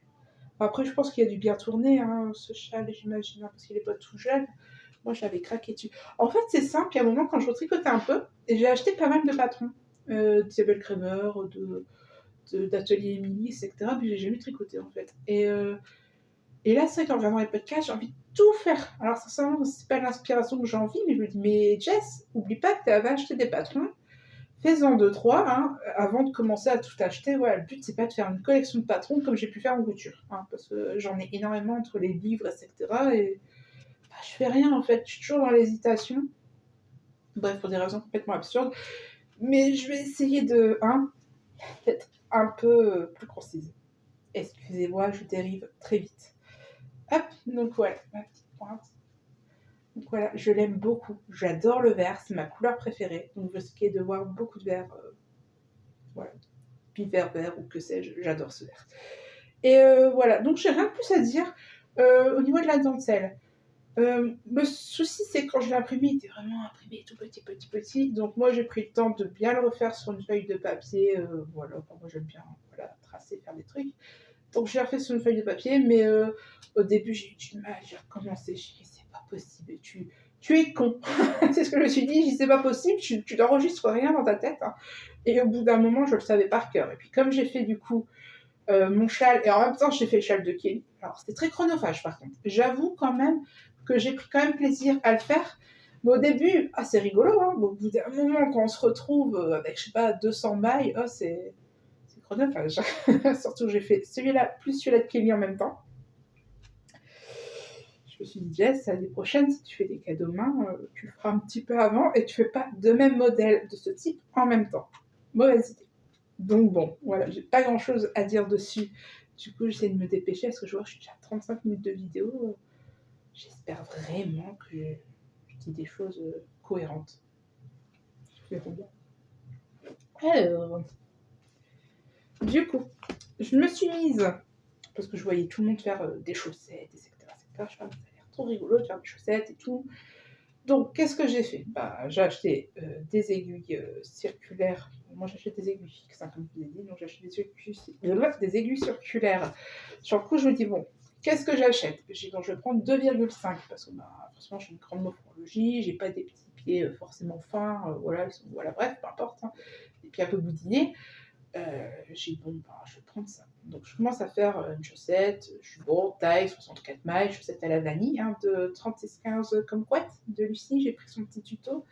Après, je pense qu'il y a du bien tourné, hein, ce châle, j'imagine, parce qu'il n'est pas tout jeune. Moi, j'avais craqué dessus. En fait, c'est simple. Il y a un moment, quand je retricotais un peu, et j'ai acheté pas mal de patrons d'Isabelle Kremer, d'Atelier Émilie, etc. Puis j'ai jamais tricoté, en fait. Et là, c'est vrai, quand je regarde dans les podcasts, j'ai envie de tout faire. Alors, sincèrement, c'est pas l'inspiration que j'ai envie, mais je me dis, mais Jess, oublie pas que tu avais acheté des patrons. Fais-en 2-3 hein, avant de commencer à tout acheter. Voilà, le but, c'est pas de faire une collection de patrons comme j'ai pu faire en couture. Hein, parce que j'en ai énormément entre les livres, etc. Et je fais rien, en fait. Je suis toujours dans l'hésitation. Bref, pour des raisons complètement absurdes. Mais je vais essayer d'être un peu plus concise. Excusez-moi, je dérive très vite. Hop, donc voilà, ma petite pointe. Donc voilà, je l'aime beaucoup. J'adore le vert, c'est ma couleur préférée. Donc je risquais de voir beaucoup de vert. Voilà. Puis vert, ou que sais-je, j'adore ce vert. Et voilà, donc j'ai rien de plus à dire. Au niveau de la dentelle, le souci c'est que quand je l'ai imprimé, il était vraiment imprimé tout petit. Donc moi j'ai pris le temps de bien le refaire sur une feuille de papier. Voilà, moi j'aime bien tracer, faire des trucs. Donc j'ai refait sur une feuille de papier, mais au début j'ai eu du mal, j'ai recommencé, j'ai dit c'est pas possible, tu es con. C'est ce que je me suis dit, j'ai dit c'est pas possible, tu n'enregistres rien dans ta tête. Hein. Et au bout d'un moment je le savais par cœur. Et puis comme j'ai fait du coup mon châle, et en même temps j'ai fait le châle de Kelly, alors c'était très chronophage par contre. J'avoue quand même que j'ai pris quand même plaisir à le faire. Mais au début, c'est rigolo, hein. Au bout d'un moment, quand on se retrouve avec, je sais pas, 200 mailles, c'est chronophage. Surtout que j'ai fait celui-là plus celui-là de Kelly en même temps. Je me suis dit: «Jess, l'année prochaine, si tu fais des cadeaux main, tu le feras un petit peu avant et tu fais pas 2 mêmes modèles de ce type en même temps». Mauvaise idée. Donc bon, voilà, j'ai pas grand-chose à dire dessus. Du coup, j'essaie de me dépêcher parce que je vois que je suis déjà à 35 minutes de vidéo. J'espère vraiment que je dis des choses, cohérentes. Verrons bien. Alors, du coup, je me suis mise parce que je voyais tout le monde faire, des chaussettes et cetera et cetera. Je fais: «Ah, ça a l'air trop rigolo de faire des chaussettes et tout». Donc qu'est-ce que j'ai fait? Bah, j'ai acheté, des aiguilles, circulaires. Moi, j'achète des aiguilles fixes, hein, comme je vous ai dit, donc j'achète des aiguilles circulaires. Sur le coup, je me dis: «Bon, qu'est-ce que j'achète?» J'ai dit: «Bon, je vais prendre 2,5 parce que, bah, forcément, j'ai une grande morphologie, j'ai pas des petits pieds, forcément fins, voilà, ils sont voilà, bref, peu importe, hein, des pieds un peu boudinés». J'ai dit: «Bon, bah, je vais prendre ça». Donc je commence à faire, une chaussette, je suis bon, taille 64 mailles, chaussette à la vanille, hein, de 36-15 Kumquat de Lucie. J'ai pris son petit tuto.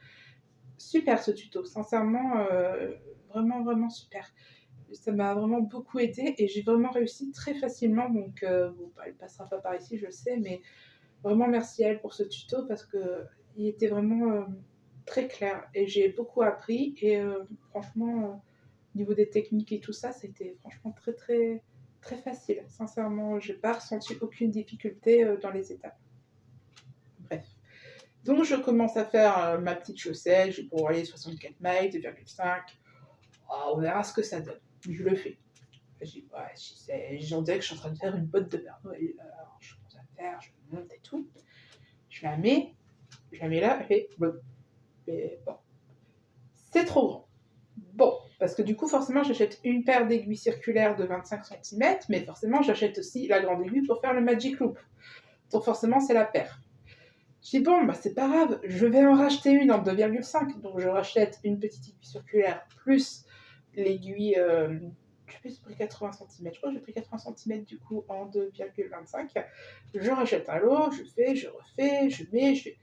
Super ce tuto, sincèrement, vraiment, vraiment super. Ça m'a vraiment beaucoup aidée et j'ai vraiment réussi très facilement donc bon, bah, elle passera pas par ici, je le sais, mais vraiment merci à elle pour ce tuto parce qu'il était vraiment, très clair et j'ai beaucoup appris et franchement, au niveau des techniques et tout ça, c'était franchement très, très, très facile. Sincèrement, j'ai pas ressenti aucune difficulté, dans les étapes. Bref. Donc je commence à faire, ma petite chaussette, je vais pour aller 64 mailles, 2,5. Ah, on verra ce que ça donne. Je le fais. J'ai ouais, j'en dirais que je suis en train de faire une botte de Père Noël. Alors je commence à faire, je monte et tout. Je la mets là, elle fait mais bon, c'est trop grand. Bon, parce que du coup, forcément, j'achète une paire d'aiguilles circulaires de 25 cm, mais forcément, j'achète aussi la grande aiguille pour faire le Magic Loop. Donc forcément, c'est la paire. Je dis bon, bah c'est pas grave, je vais en racheter une en 2,5. Donc je rachète une petite aiguille circulaire plus l'aiguille, je sais plus si j'ai pris 80 cm, je crois que j'ai pris 80 cm du coup en 2,25. Je rachète un lot, je fais, je refais, je mets, je fais.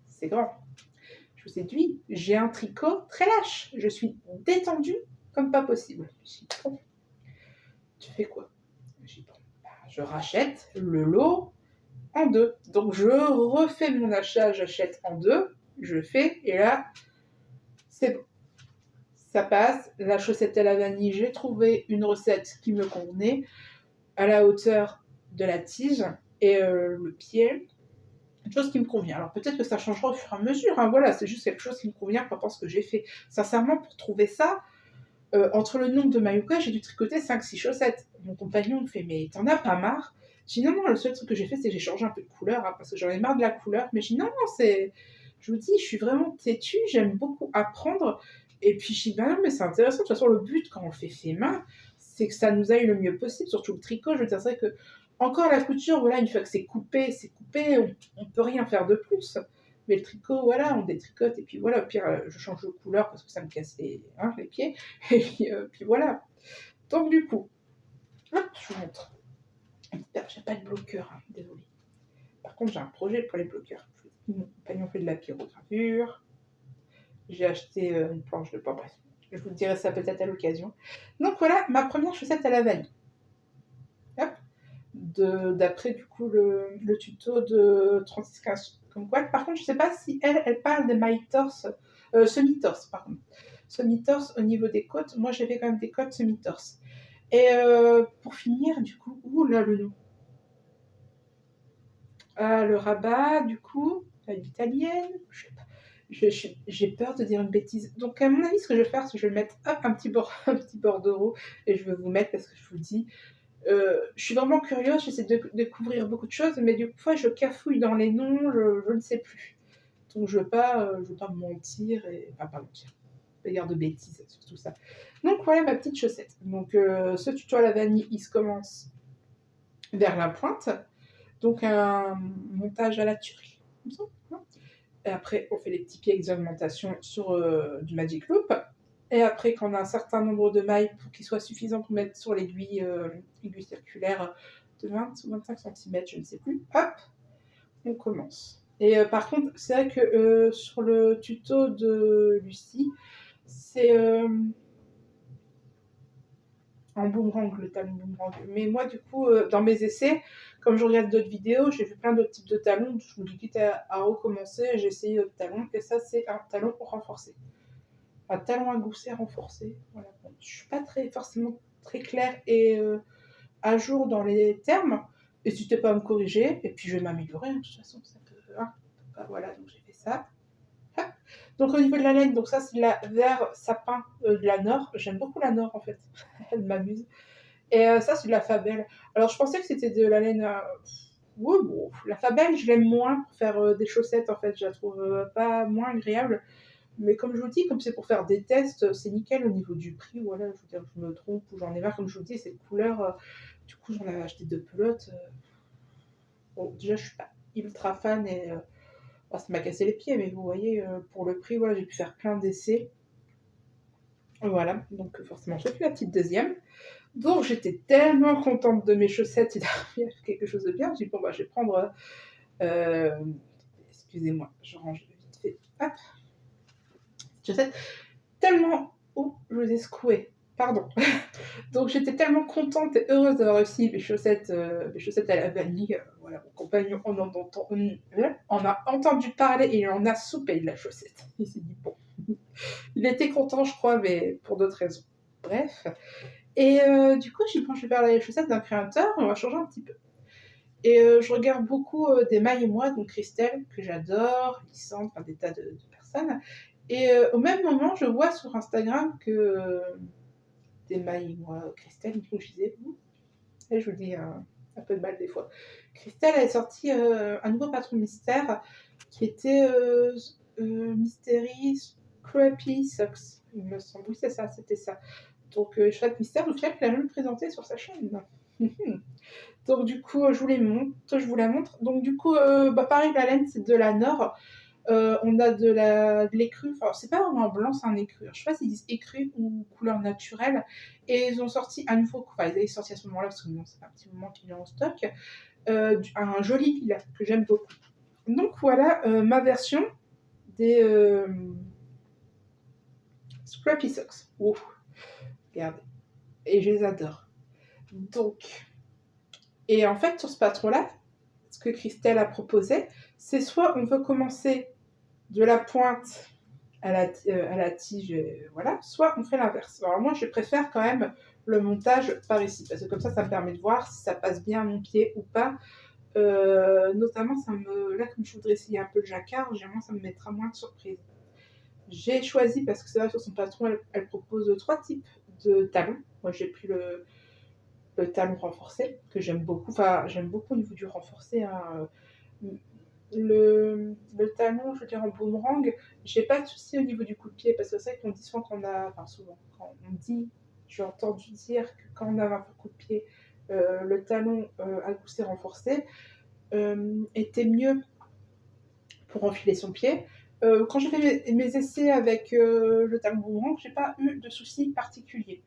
C'est grand. Je vous séduis, j'ai un tricot très lâche, je suis détendue comme pas possible. Je dis, bon, tu fais quoi? Je dis, bon, bah, je rachète le lot en deux. Donc je refais mon achat, j'achète en deux, je fais, et là, c'est bon. Ça passe, la chaussette à la vanille, j'ai trouvé une recette qui me convenait, à la hauteur de la tige, et le pied, une chose qui me convient. Alors peut-être que ça changera au fur et à mesure, hein, voilà, c'est juste quelque chose qui me convient par rapport à ce que j'ai fait. Sincèrement, pour trouver ça, entre le nombre de maillots que j'ai dû tricoter 5-6 chaussettes. Mon compagnon me fait: «Mais t'en as pas marre?» Je dis: «Non, non, le seul truc que j'ai fait, c'est que j'ai changé un peu de couleur, hein, parce que j'en ai marre de la couleur». Mais je dis: «Non, non, c'est...» Je vous dis, je suis vraiment têtue, j'aime beaucoup apprendre. Et puis je dis: «Bah non, mais c'est intéressant. De toute façon, le but, quand on le fait main, c'est que ça nous aille le mieux possible, surtout le tricot». Je veux dire, c'est vrai que encore la couture, voilà, une fois que c'est coupé, on peut rien faire de plus. Mais le tricot, voilà, on détricote et puis voilà, au pire, je change de couleur parce que ça me casse les pieds. Et puis voilà. Donc du coup, hop, je vous montre. J'ai pas de bloqueur, hein, désolée. Par contre, j'ai un projet pour les bloqueurs. Mon compagnon fait de la pyrogravure. J'ai acheté une planche de bois, bref. Je vous dirai ça peut-être à l'occasion. Donc voilà, ma première chaussette à la vanille. Hop. D'après du coup le tuto de 3615 comme quoi. Par contre, je sais pas si elle parle des mailles torse, semi-torse, pardon. Semi-torse au niveau des côtes. Moi, j'avais quand même des côtes semi-torse. Et pour finir, du coup, ouh là, le nom. Ah, le rabat, du coup, l'italienne, je sais pas. J'ai peur de dire une bêtise. Donc, à mon avis, ce que je vais faire, c'est que je vais mettre hop, un petit un petit bordereau et je vais vous mettre parce que je vous dis, je suis vraiment curieuse, j'essaie de découvrir beaucoup de choses, mais du coup, je cafouille dans les noms, je ne sais plus. Donc, je veux pas mentir et enfin, pas mentir, pas dire de bêtises sur tout ça. Donc, voilà ma petite chaussette. Donc, ce tuto à la vanille, il se commence vers la pointe. Donc un montage à la tuerie, comme ça. Hein. Et après, on fait les petits pieds avec des augmentations sur du Magic Loop. Et après, quand on a un certain nombre de mailles pour qu'il soit suffisant pour mettre sur l'aiguille aiguille circulaire de 20 ou 25 cm, je ne sais plus, hop, on commence. Et par contre, c'est vrai que sur le tuto de Lucie, c'est en boomerang, le talon boomerang. Mais moi, du coup, dans mes essais, comme je regarde d'autres vidéos, j'ai vu plein d'autres types de talons. Je me dis quitte à recommencer, j'ai essayé d'autres talons. Et ça, c'est un talon renforcé. Un talon à gousset renforcé. Voilà. Bon, je suis pas forcément très claire et à jour dans les termes. N'hésitez pas à me corriger. Et puis, je vais m'améliorer. Hein, de toute façon, ça peut. Hein. Voilà, donc j'ai fait ça. Ah. Donc au niveau de la laine, donc ça c'est de la vert sapin de la Nord. J'aime beaucoup la Nord en fait, elle m'amuse. Et ça c'est de la Fabelle. Alors je pensais que c'était de la laine. Ouais, bon, la Fabelle je l'aime moins pour faire des chaussettes en fait, je la trouve pas moins agréable. Mais comme je vous dis, comme c'est pour faire des tests, c'est nickel au niveau du prix. Voilà, je veux dire, je me trompe ou j'en ai marre, comme je vous dis, cette couleur. Du coup j'en avais acheté 2 pelotes. Bon, déjà je suis pas ultra fan et oh, ça m'a cassé les pieds, mais vous voyez, pour le prix, voilà, j'ai pu faire plein d'essais. Voilà, donc forcément, j'ai fait la petite deuxième. Donc j'étais tellement contente de mes chaussettes et d'avoir fait quelque chose de bien. J'ai dit, bon, bah, je vais prendre. euh, Excusez-moi, je range vite fait. Hop, chaussettes. Tellement. Oh, je vous ai secoué. Pardon. Donc j'étais tellement contente et heureuse d'avoir réussi mes chaussettes à la vanille. Voilà, mon compagnon on a entendu parler et il en a soupé de la chaussette. Il s'est dit bon, il était content je crois, mais pour d'autres raisons. Bref. Et du coup, j'ai penché vers les chaussettes d'un créateur, on va changer un petit peu. Et je regarde beaucoup des mailles et moi, donc Christelle, que j'adore, Lissandre, enfin des tas de personnes. Et au même moment, je vois sur Instagram que des mailles, moi, Christelle, comme je disais, et je vous dis un peu de mal des fois. Christelle a sorti un nouveau patron mystère qui était Mystery Scrappy Socks, il me semble. Oui, c'est ça, c'était ça. Donc, Chouette Mystère, au final, elle l'a même présenté sur sa chaîne. Donc, du coup, je vous la montre. Donc, du coup, pareil, la laine, c'est de la Nord. On a de l'écru, enfin c'est pas vraiment blanc, c'est un écru. Je sais pas s'ils disent écru ou couleur naturelle. Et ils ont sorti à nouveau, enfin ils avaient sorti à ce moment-là, parce que bon, c'est un petit moment qu'il est en stock, un joli lilas que j'aime beaucoup. Donc voilà ma version des Scrappy Socks. Wow, regardez. Et je les adore. Donc, et en fait sur ce patron-là, ce que Christelle a proposé, c'est soit on veut commencer de la pointe à la tige, voilà, soit on fait l'inverse. Alors moi, je préfère quand même le montage par ici, parce que comme ça me permet de voir si ça passe bien à mon pied ou pas. Notamment, là, comme je voudrais essayer un peu le jacquard, généralement, ça me mettra moins de surprise. J'ai choisi, parce que c'est vrai, sur son patron, elle propose 3 types de talons. Moi, j'ai pris le talon renforcé, que j'aime beaucoup. Enfin, j'aime beaucoup au niveau du renforcé, hein. Le talon, je veux dire en boomerang, j'ai pas de souci au niveau du coup de pied parce que c'est vrai qu'on dit souvent quand on dit, j'ai entendu dire que quand on a un coup de pied, le talon à gousset renforcé était mieux pour enfiler son pied. Quand j'ai fait mes essais avec le talon boomerang, j'ai pas eu de soucis particuliers.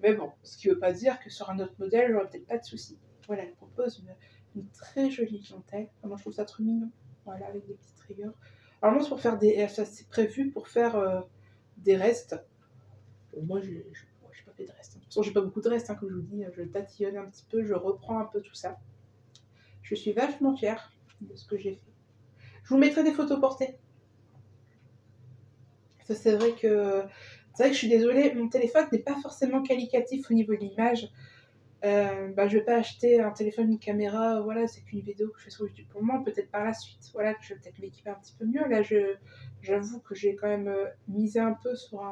Mais bon, ce qui veut pas dire que sur un autre modèle, j'aurais peut-être pas de soucis. Voilà, elle propose une très jolie dentelle. Enfin, moi, je trouve ça trop mignon. Voilà, avec des petites rayures. Alors moi, c'est pour faire c'est prévu pour faire des restes. Moi, j'ai pas fait de restes. De toute façon, j'ai pas beaucoup de restes, hein, comme je vous dis. Je tatillonne un petit peu, je reprends un peu tout ça. Je suis vachement fière de ce que j'ai fait. Je vous mettrai des photos portées. Ça, c'est vrai que je suis désolée, mon téléphone n'est pas forcément qualitatif au niveau de l'image. Je vais pas acheter un téléphone, une caméra, voilà, c'est qu'une vidéo que je fais sur YouTube pour moi, peut-être par la suite, voilà, que je vais peut-être m'équiper un petit peu mieux. Là, j'avoue que j'ai quand même misé un peu sur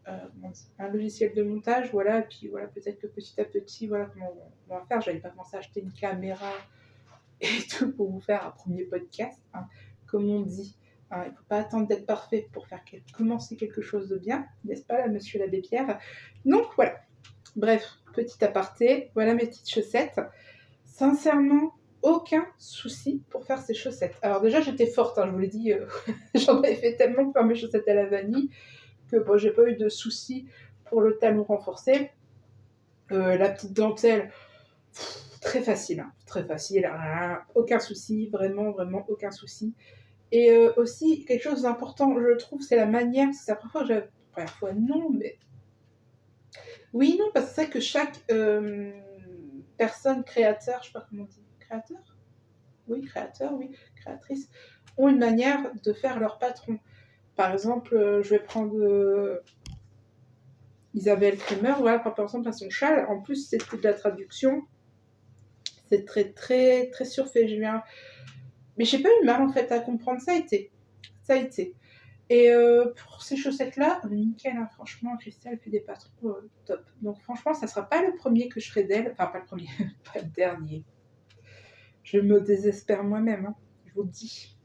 un logiciel de montage, voilà, et puis voilà, peut-être que petit à petit, voilà comment on va faire. J'avais pas pensé à acheter une caméra et tout pour vous faire un premier podcast, hein, comme on dit. Hein, il ne faut pas attendre d'être parfait pour commencer quelque chose de bien, n'est-ce pas là, monsieur l'abbé Pierre? Donc voilà. Bref, petit aparté, voilà mes petites chaussettes. Sincèrement, aucun souci pour faire ces chaussettes. Alors déjà, j'étais forte, hein, je vous l'ai dit, j'en avais fait tellement pour faire mes chaussettes à la vanille que bon, j'ai pas eu de souci pour le talon renforcé. La petite dentelle, très facile, hein, très facile, hein, aucun souci, vraiment, vraiment aucun souci. Et aussi, quelque chose d'important, je trouve, c'est la manière, c'est la première fois non, mais Oui, non, parce que c'est vrai que chaque personne créateur, je sais pas comment on dit, créateur? Oui, créateur, oui, créatrice, ont une manière de faire leur patron. Par exemple, je vais prendre Isabelle Kremer, voilà, par exemple à son châle, en plus c'était de la traduction, c'est très très très surfait. Mais j'ai pas eu mal en fait à comprendre, ça a été. Et pour ces chaussettes-là, nickel, hein, franchement, Christelle fait des patrons top. Donc franchement, ça sera pas le premier que je ferai d'elle, enfin pas le premier, pas le dernier. Je me désespère moi-même, hein, je vous le dis.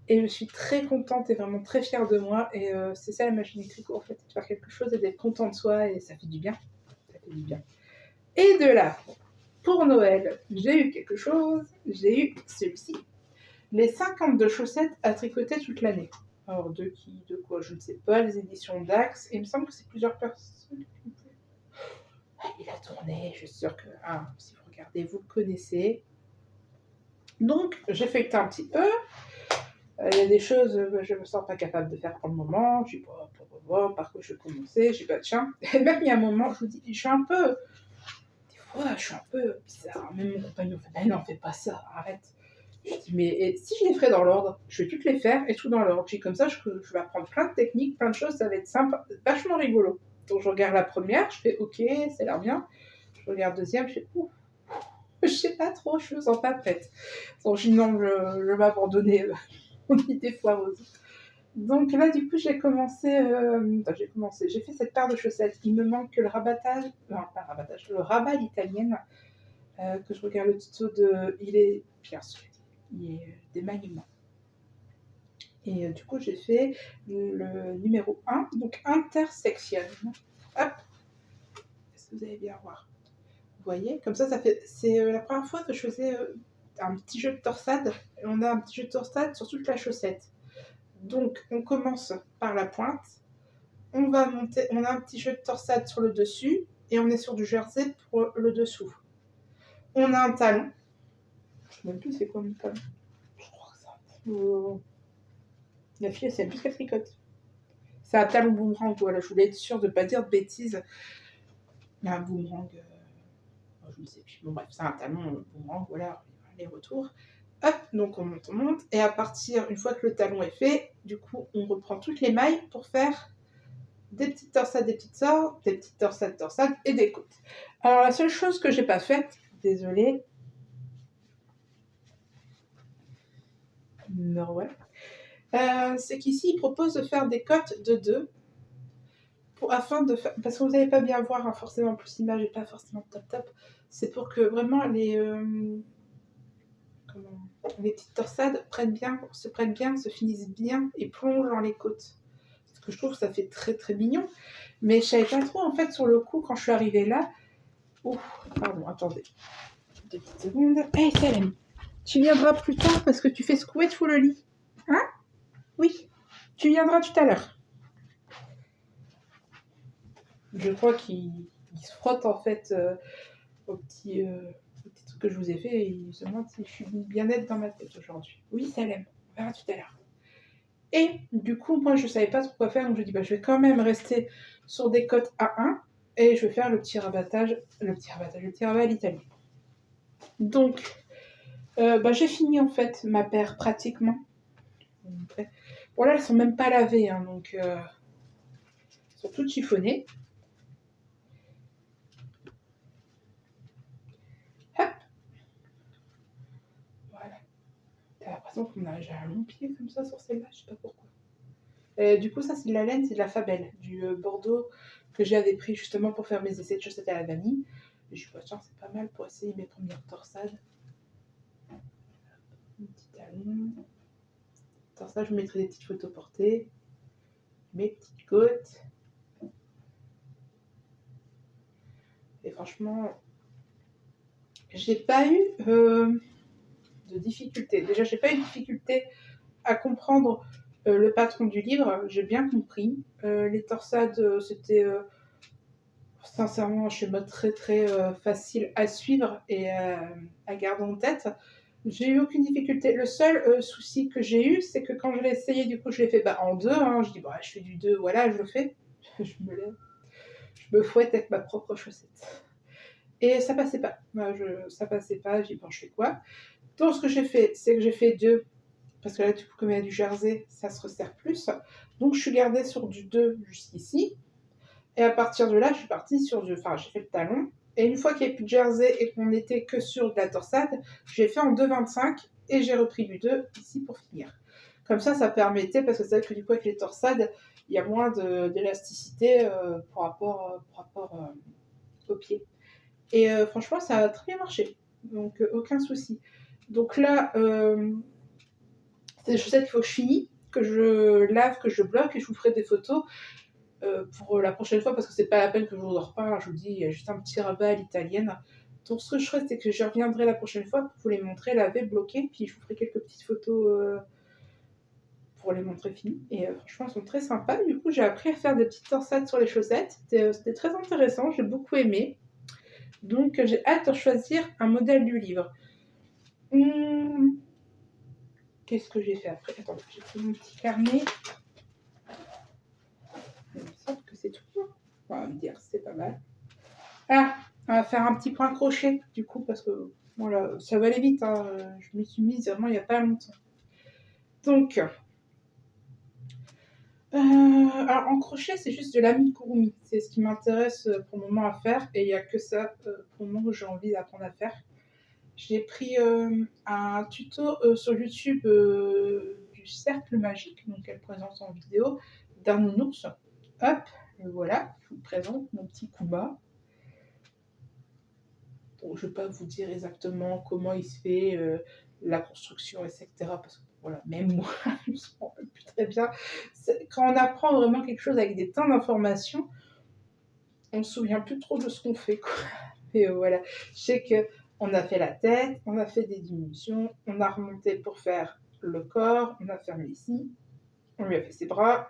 Et je suis très contente et vraiment très fière de moi. Et c'est ça la magie du tricot, en fait, de faire quelque chose et d'être content de soi, et ça fait du bien. Ça fait du bien. Et de là, pour Noël, j'ai eu quelque chose, j'ai eu celui-ci. Les 52 chaussettes à tricoter toute l'année. Alors, de qui, de quoi, je ne sais pas, les éditions Dax. Et il me semble que c'est plusieurs personnes. Ah, il a tourné, je suis sûre que, si vous regardez, vous le connaissez. Donc, j'ai feuilleté un petit peu. Il y a des choses que je me sens pas capable de faire pour le moment. Je sais pas par quoi je vais commencer. J'ai pas de chien. Et même il y a un moment, je vous dis, je suis un peu. Des fois, je suis un peu bizarre. Même mon compagnon fait, mais non, fais pas ça, arrête. Je dis, mais si je les ferais dans l'ordre, je vais toutes les faire et tout dans l'ordre. Puis comme ça, je vais apprendre plein de techniques, plein de choses, ça va être sympa, vachement rigolo. Donc je regarde la première, je fais ok, ça a l'air bien. Je regarde la deuxième, je fais ouf, je sais pas trop, je me sens pas prête. Donc je dis non, je vais abandonner mon idée foireuse. Donc là, du coup, j'ai fait cette paire de chaussettes. Il me manque que le rabattage, non, pas le rabattage, le rabat l'italienne, que je regarde le tuto de, il est bien sûr, il est d'émaillement. Et du coup, j'ai fait le numéro 1, donc intersection. Hop, est-ce que vous allez bien voir? Vous voyez, comme ça fait. C'est la première fois que je faisais un petit jeu de torsade. On a un petit jeu de torsade sur toute la chaussette. Donc, on commence par la pointe. On va monter, on a un petit jeu de torsade sur le dessus et on est sur du jersey pour le dessous. On a un talon. Je ne sais même plus c'est quoi mon talon. Je crois que ça. La fille, elle sait plus qu'elle tricote. C'est un talon boomerang, voilà. Je voulais être sûre de ne pas dire de bêtises. Il y a un boomerang. Je ne sais plus. Bon, bref, c'est un talon boomerang, voilà. Les retours. Hop, donc on monte. Et à partir, une fois que le talon est fait, du coup, on reprend toutes les mailles pour faire des petites torsades, des petites torsades et des côtes. Alors la seule chose que j'ai pas faite, désolée, ouais, c'est qu'ici il propose de faire des côtes de 2 afin de faire, parce que vous n'allez pas bien voir, hein, forcément, plus l'image n'est pas forcément top, c'est pour que vraiment les petites torsades se prennent bien, se finissent bien et plongent dans les côtes. Parce que je trouve que ça fait très très mignon. Mais je savais pas trop en fait sur le coup quand je suis arrivée là. Ouf, pardon, attendez. 2 petites secondes. Hey Salem, tu viendras plus tard parce que tu fais secouer tout le lit. Hein? Oui. Tu viendras tout à l'heure. Je crois qu'il se frotte en fait au petit truc que je vous ai fait et il se demande si je suis bien nette dans ma tête aujourd'hui. Oui Salem, on verra tout à l'heure. Et du coup, moi je savais pas trop quoi faire donc je dis bah je vais quand même rester sur des côtes A1 et je vais faire le petit rabat à l'italien. Donc j'ai fini en fait ma paire pratiquement. Bon là elles sont même pas lavées hein, donc elles sont toutes chiffonnées. Hop. Voilà. T'as l'impression qu'on a déjà un long pied comme ça sur celle-là, je sais pas pourquoi. Du coup ça c'est de la laine, c'est de la Fabelle, du Bordeaux que j'avais pris justement pour faire mes essais de chaussettes à la vanille. Et je suis pas sûre, c'est pas mal pour essayer mes premières torsades. Un petit talon. Torsade, je vous mettrai des petites photos portées. Mes petites côtes. Et franchement, j'ai pas eu de difficulté. Déjà, j'ai pas eu de difficulté à comprendre le patron du livre. J'ai bien compris. Les torsades, c'était sincèrement un schéma très très facile à suivre et à garder en tête. J'ai eu aucune difficulté. Le seul souci que j'ai eu, c'est que quand je l'ai essayé, du coup, je l'ai fait en 2. Hein. Je dis, je fais du 2, voilà, je le fais. Je me lève. je me fouette avec ma propre chaussette. Et ça passait pas. Ça passait pas, j'ai dit: «Bon, je fais quoi?» Donc ce que j'ai fait, c'est que j'ai fait 2 parce que là, du coup, comme il y a du jersey, ça se resserre plus. Donc je suis gardée sur du 2 jusqu'ici et à partir de là, je suis partie sur du j'ai fait le talon et une fois qu'il y avait plus de jersey et qu'on était que sur de la torsade, j'ai fait en 2,25 et j'ai repris du 2 ici pour finir. Comme ça permettait parce que c'est vrai que du coup avec les torsades, il y a moins d'élasticité, par rapport, aux pieds et franchement ça a très bien marché, donc aucun souci. Donc là, c'est des chaussettes qu'il faut que je finisse, que je lave, que je bloque et je vous ferai des photos pour la prochaine fois parce que c'est pas la peine que je vous en reparle. Je vous dis, il y a juste un petit rabat à l'italienne. Donc ce que je ferai, c'est que je reviendrai la prochaine fois pour vous les montrer lavées, bloquées, puis je vous ferai quelques petites photos pour les montrer finies. Et franchement, elles sont très sympas. Du coup, j'ai appris à faire des petites torsades sur les chaussettes. C'était très intéressant, j'ai beaucoup aimé. Donc j'ai hâte de choisir un modèle du livre. Qu'est-ce que j'ai fait après? Attendez, j'ai pris mon petit carnet. Il me semble que c'est tout. On va me dire, c'est pas mal. Ah, on va faire un petit point crochet, du coup, parce que voilà, ça va aller vite. Hein. Je m'y suis mise vraiment il n'y a pas longtemps. Donc, alors en crochet, c'est juste de l'amigurumi. C'est ce qui m'intéresse pour le moment à faire. Et il n'y a que ça pour le moment que j'ai envie d'apprendre à faire. J'ai pris un tuto sur YouTube du cercle magique, donc elle présente en vidéo, d'un nounours. Hop, voilà, je vous présente mon petit Kuma. Bon, je ne vais pas vous dire exactement comment il se fait, la construction, etc. Parce que voilà, même moi, je ne me rappelle plus très bien. Quand on apprend vraiment quelque chose avec des tas d'informations, on ne se souvient plus trop de ce qu'on fait, quoi. Et voilà, je sais qu'on a fait la tête, on a fait des diminutions, on a remonté pour faire le corps, on a fermé ici, on lui a fait ses bras,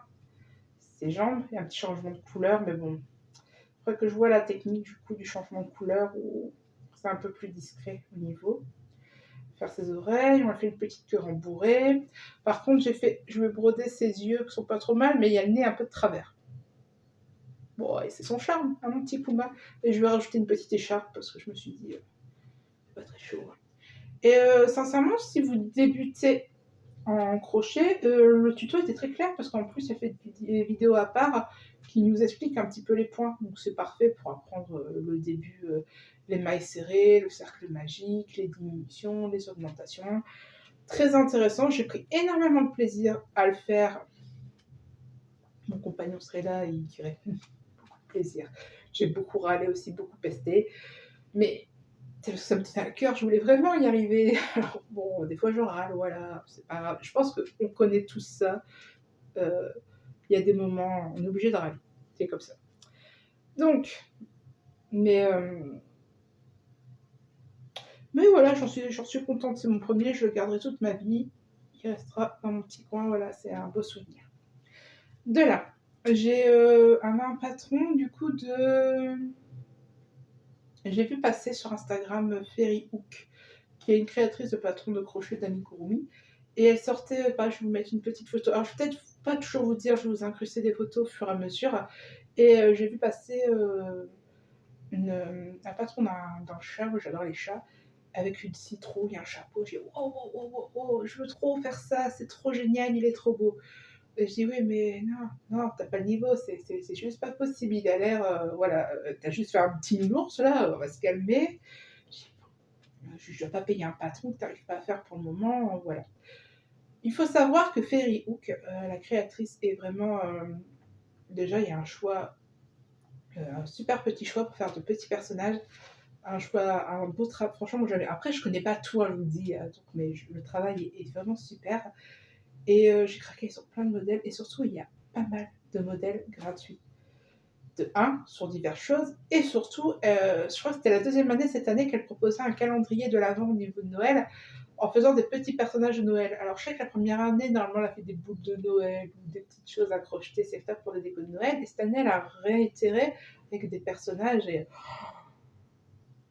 ses jambes, il y a un petit changement de couleur, mais bon, il faudrait que je vois la technique du coup du changement de couleur où c'est un peu plus discret au niveau. Faire ses oreilles, on a fait une petite queue rembourrée. Par contre, je vais broder ses yeux qui sont pas trop mal, mais il y a le nez un peu de travers. Bon, et c'est son charme, hein, mon petit Puma. Et je vais rajouter une petite écharpe parce que je me suis dit, c'est pas très chaud. Hein. Et sincèrement, si vous débutez en crochet, le tuto était très clair parce qu'en plus, il fait des vidéos à part qui nous expliquent un petit peu les points. Donc c'est parfait pour apprendre le début, les mailles serrées, le cercle magique, les diminutions, les augmentations. Très intéressant, j'ai pris énormément de plaisir à le faire. Mon compagnon serait là, il dirait beaucoup de plaisir. J'ai beaucoup râlé aussi, beaucoup pesté. Mais ça me tenait à cœur, je voulais vraiment y arriver. Alors bon, des fois je râle, voilà, c'est pas grave. Je pense qu'on connaît tous ça. Il y a des moments, on est obligé de râler. C'est comme ça. Donc, mais, mais voilà, j'en suis contente. C'est mon premier, je le garderai toute ma vie. Il restera dans mon petit coin, voilà, c'est un beau souvenir. De là, j'ai un patron du coup de... J'ai vu passer sur Instagram Ferry Hook, qui est une créatrice de patrons de crochet d'amigurumi. Et elle sortait, je vais vous mettre une petite photo. Alors, je vais peut-être pas toujours vous dire, je vais vous incruster des photos au fur et à mesure. Et j'ai vu passer un patron d'un chat, moi j'adore les chats, avec une citrouille, un chapeau. J'ai dit, oh, je veux trop faire ça, c'est trop génial, il est trop beau. Et je dis, oui, mais non, t'as pas le niveau, c'est juste pas possible. Il a l'air, voilà, t'as juste fait un petit nounours là, on va se calmer. Je ne dois pas payer un patron que tu n'arrives pas à faire pour le moment, voilà. Il faut savoir que Ferry Hook, la créatrice, est vraiment... déjà, il y a un choix, un super petit choix pour faire de petits personnages. Un choix, un beau travail. Franchement, moi, après, je connais pas tout, hein, je vous le dis, donc, mais le travail est vraiment super. Et j'ai craqué sur plein de modèles. Et surtout, il y a pas mal de modèles gratuits. De 1, sur diverses choses. Et surtout, je crois que c'était la deuxième année cette année qu'elle proposait un calendrier de l'Avent au niveau de Noël en faisant des petits personnages de Noël. Alors, je sais que la première année, normalement, elle a fait des boules de Noël ou des petites choses à crocheter, c'est fait pour des décos de Noël. Et cette année, elle a réitéré avec des personnages et...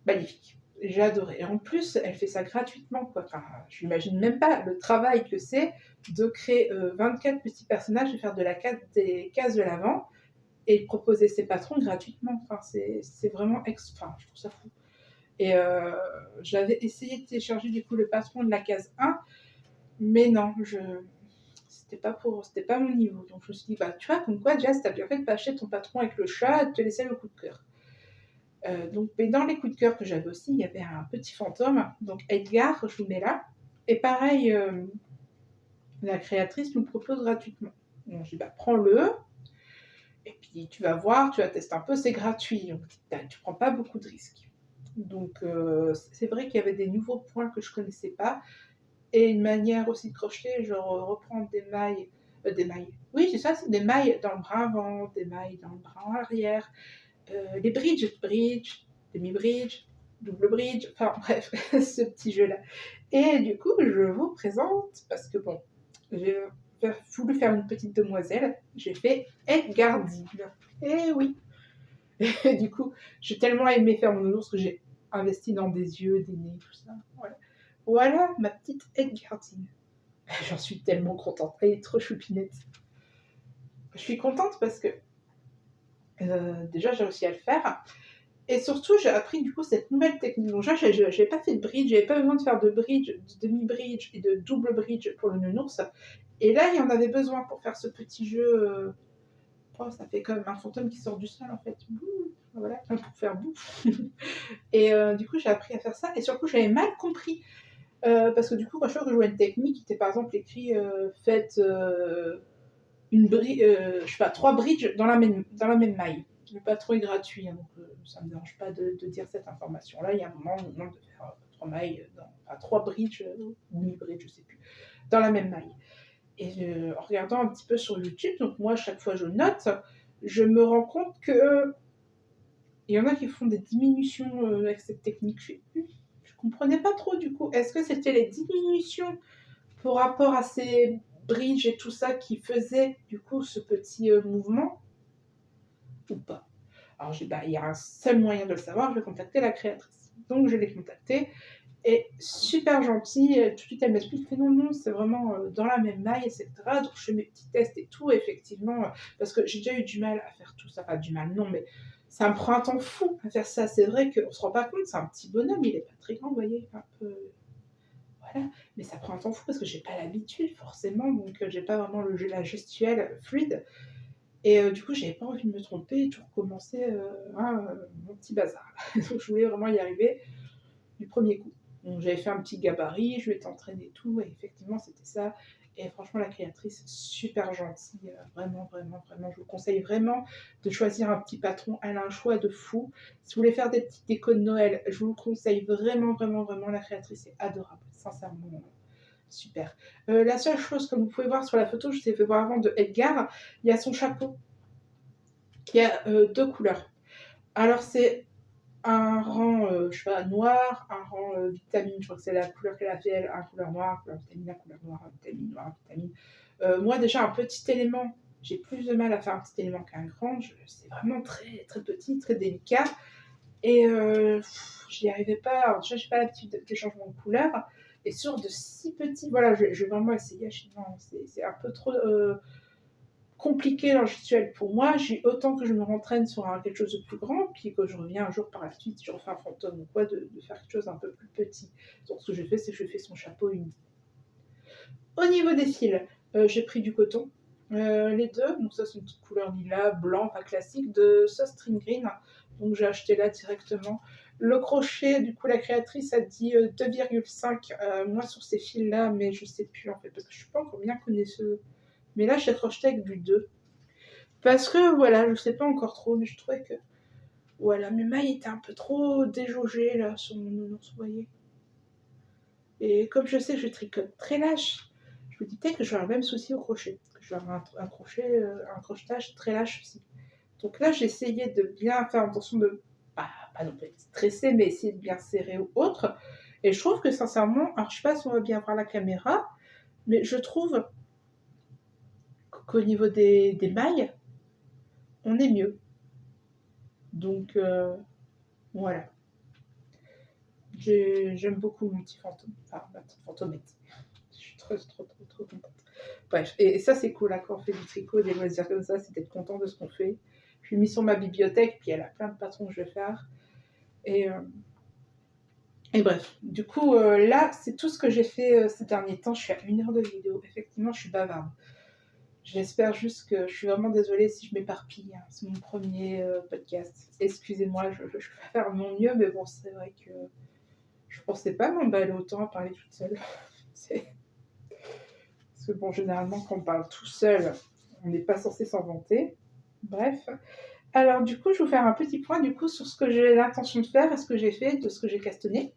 magnifique. J'ai adoré. Et en plus, elle fait ça gratuitement, quoi. Enfin, je n'imagine même pas le travail que c'est de créer 24 petits personnages et faire des cases de l'Avent. et proposer ses patrons gratuitement. Enfin, c'est vraiment enfin, je trouve ça fou. Et j'avais essayé de télécharger du coup le patron de la case 1, mais non, c'était pas mon niveau. Donc je me suis dit: «Bah, tu vois, comme quoi déjà, tu bien fait de pas acheter ton patron avec le chat et de te laisser le coup de cœur». Donc mais dans les coups de cœur que j'avais aussi, il y avait un petit fantôme, donc Edgar, je vous mets là et pareil, la créatrice nous le propose gratuitement. Donc je dis: «Bah, prends-le et puis tu vas voir, tu vas tester un peu, c'est gratuit, donc tu prends pas beaucoup de risques». Donc c'est vrai qu'il y avait des nouveaux points que je connaissais pas et une manière aussi de crocheter, genre, reprendre des mailles, oui, c'est ça, c'est des mailles dans le bras avant, des mailles dans le bras arrière, les bridge, demi-bridge, double bridge, enfin bref, ce petit jeu-là. Et du coup, je vous présente, parce que bon, j'ai voulu faire une petite demoiselle, j'ai fait Edgardine. Eh oui. Et du coup, j'ai tellement aimé faire mon ours que j'ai investi dans des yeux, des nez, tout ça. Voilà, voilà ma petite Edgardine. J'en suis tellement contente, elle est trop choupinette. Je suis contente parce que déjà j'ai réussi à le faire. Et surtout, j'ai appris du coup cette nouvelle technique. Donc, j'avais pas fait de bridge, j'avais pas besoin de faire de bridge, de demi-bridge et de double bridge pour le nounours. Et là, il y en avait besoin pour faire ce petit jeu. Oh, ça fait comme un fantôme qui sort du sol en fait. Bouh, voilà, pour faire boue. Et du coup, j'ai appris à faire ça. Et surtout, j'avais mal compris. Parce que du coup, quand je jouais une technique, il était par exemple écrit faites je sais pas, 3 bridges dans la même maille. Le patron est gratuit, hein, donc ça ne me dérange pas de dire cette information-là. Il y a un moment, on demande de faire 3 mailles, enfin 3 bridges, ou mi-bridge, je sais plus, dans la même maille. Et en regardant un petit peu sur YouTube, donc moi, à chaque fois je note, je me rends compte que il y en a qui font des diminutions avec cette technique. Je comprenais pas trop du coup. Est-ce que c'était les diminutions par rapport à ces bridges et tout ça qui faisaient du coup ce petit mouvement ou pas? Alors j'ai dit, bah, il y a un seul moyen de le savoir, je vais contacter la créatrice. Donc je l'ai contactée et super gentille, tout de suite elle m'explique que non, non, c'est vraiment dans la même maille, etc. Donc je fais mes petits tests et tout, effectivement, parce que j'ai déjà eu du mal à faire tout ça, pas du mal, non, mais ça me prend un temps fou à faire ça. C'est vrai qu'on se rend pas compte, c'est un petit bonhomme, il est pas très grand, vous voyez, un peu. Voilà, mais ça prend un temps fou parce que j'ai pas l'habitude forcément, donc j'ai pas vraiment la gestuelle fluide. Et du coup, j'avais pas envie de me tromper et de recommencer mon petit bazar. Donc je voulais vraiment y arriver du premier coup. Donc j'avais fait un petit gabarit, je m'étais entraînée et tout, et effectivement c'était ça. Et franchement, la créatrice, super gentille, vraiment, vraiment, vraiment. Je vous conseille vraiment de choisir un petit patron. Elle a un choix de fou. Si vous voulez faire des petites décos de Noël, je vous le conseille vraiment, vraiment, vraiment. La créatrice est adorable, sincèrement. Super. La seule chose, comme vous pouvez voir sur la photo, je vous ai fait voir avant de Edgar, il y a son chapeau qui a 2 couleurs. Alors c'est un rang, je sais pas, noir, un rang vitamine, je crois que c'est la couleur qu'elle a fait, elle, un couleur noire, couleur vitamine, la couleur noire, vitamine, noire, vitamine. Moi, déjà, un petit élément, j'ai plus de mal à faire un petit élément qu'un grand. C'est vraiment très, très petit, très délicat. Et j'y arrivais pas. Alors, déjà, j'ai pas l'habitude des changements de couleur. Et sur de si petits, voilà, je vais vraiment essayer. Non, c'est un peu trop compliqué leur gestuelle pour moi. J'ai autant que je me rentraîne sur quelque chose de plus grand, puis que je reviens un jour par la suite, si je refais un fantôme ou quoi, de faire quelque chose d'un peu plus petit. Donc ce que j'ai fait, c'est que je fais son chapeau uni. Au niveau des fils, j'ai pris du coton. Les deux, donc ça c'est une petite couleur lilas, blanc, pas classique, de Sauce String Green. Donc j'ai acheté là directement. Le crochet, du coup la créatrice a dit 2,5 moi sur ces fils là, mais je sais plus en fait, parce que je suis pas encore bien connaisseuse. Mais là j'ai crocheté avec du 2. Parce que voilà, je sais pas encore trop, mais je trouvais que voilà, mes mailles étaient un peu trop déjaugées là sur mon nounours, vous voyez. Et comme je sais que je tricote très lâche, je me dis peut-être que j'aurai le même souci au crochet, que j'aurai un crochet, un crochetage très lâche aussi. Donc là, j'ai essayé de bien faire attention de pas non plus être stressée, mais essayer de bien serrer ou autre. Et je trouve que sincèrement, alors je sais pas si on va bien voir la caméra, mais je trouve qu'au niveau des mailles, on est mieux. Donc voilà. J'aime beaucoup mon petit fantôme, enfin ma petite fantomette. Je suis trop, trop, trop, trop contente. Bref, et ça c'est cool, là, quand on fait du tricot, des loisirs comme ça, c'est d'être content de ce qu'on fait. je l'ai mis sur ma bibliothèque, puis elle a plein de patrons que je vais faire. Et, euh, et bref, du coup, là, c'est tout ce que j'ai fait ces derniers temps. Je suis à 1 heure de vidéo. Effectivement, je suis bavarde. J'espère juste que je suis vraiment désolée si je m'éparpille. Hein. C'est mon premier podcast. Excusez-moi, je vais faire mon mieux, mais bon, c'est vrai que je pensais pas m'emballer autant à parler toute seule. Parce que bon, généralement, quand on parle tout seul, on n'est pas censé s'en vanter. Bref. Alors, du coup, je vais vous faire un petit point du coup sur ce que j'ai l'intention de faire, et ce que j'ai fait, de ce que j'ai castonné,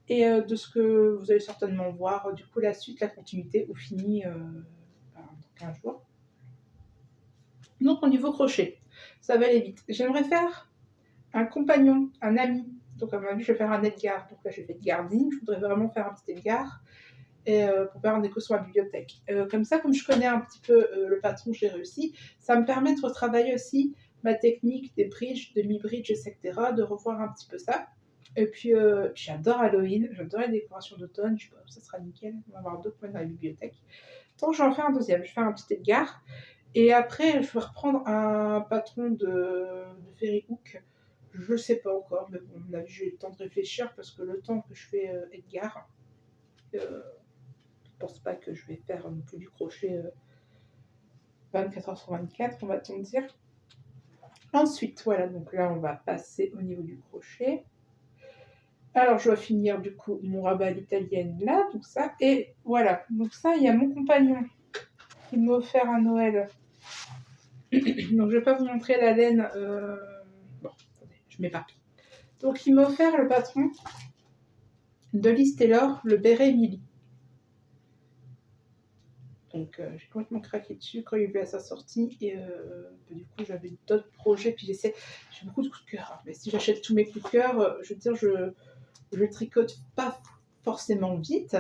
et de ce que vous allez certainement voir, du coup, la suite, la continuité, au fini dans 15 jours. Donc, au niveau crochet, ça va aller vite. J'aimerais faire un compagnon, un ami. Donc, à mon avis, je vais faire un Edgar. Donc là, j'ai fait Edgarding. Je voudrais vraiment faire un petit Edgar et, pour faire un déco sur la bibliothèque. Comme ça, comme je connais un petit peu le patron, j'ai réussi. Ça me permet de retravailler aussi ma technique des bridges, demi-bridges, etc. De revoir un petit peu ça. Et puis, j'adore Halloween, j'adore les décorations d'automne. Je sais pas, ça sera nickel. On va avoir 2 points dans la bibliothèque. Donc, j'en fais un deuxième. Je vais faire un petit Edgar. Et après, je vais reprendre un patron de Fairy Hook. Je sais pas encore, mais bon, à mon avis, j'ai eu le temps de réfléchir parce que le temps que je fais Edgar, je pense pas que je vais faire non plus du crochet 24 heures sur 24, on va-t-on dire. Ensuite, voilà, donc là, on va passer au niveau du crochet. Alors, je dois finir du coup mon rabat à l'italienne là, donc ça. Et voilà, donc ça, il y a mon compagnon qui m'a offert à Noël. Donc, je vais pas vous montrer la laine. Bon, attendez, je m'éparpille. Donc, il m'a offert le patron de Liz Taylor, le béret Emily. Donc, j'ai complètement craqué dessus quand il est vu à sa sortie. Et du coup, j'avais d'autres projets. Puis j'ai beaucoup de coups de cœur. Mais si j'achète tous mes coups de cœur, je veux dire, je tricote pas forcément vite.